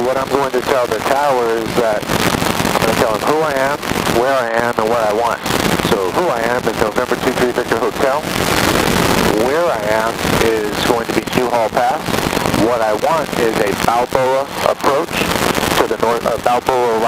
What I'm going to tell the tower is that I'm going to tell them who I am, where I am, and what I want. So who I am is November 23 Victor Hotel. Where I am is going to be Sioux Hall Pass. What I want is a Balboa approach to the north, Balboa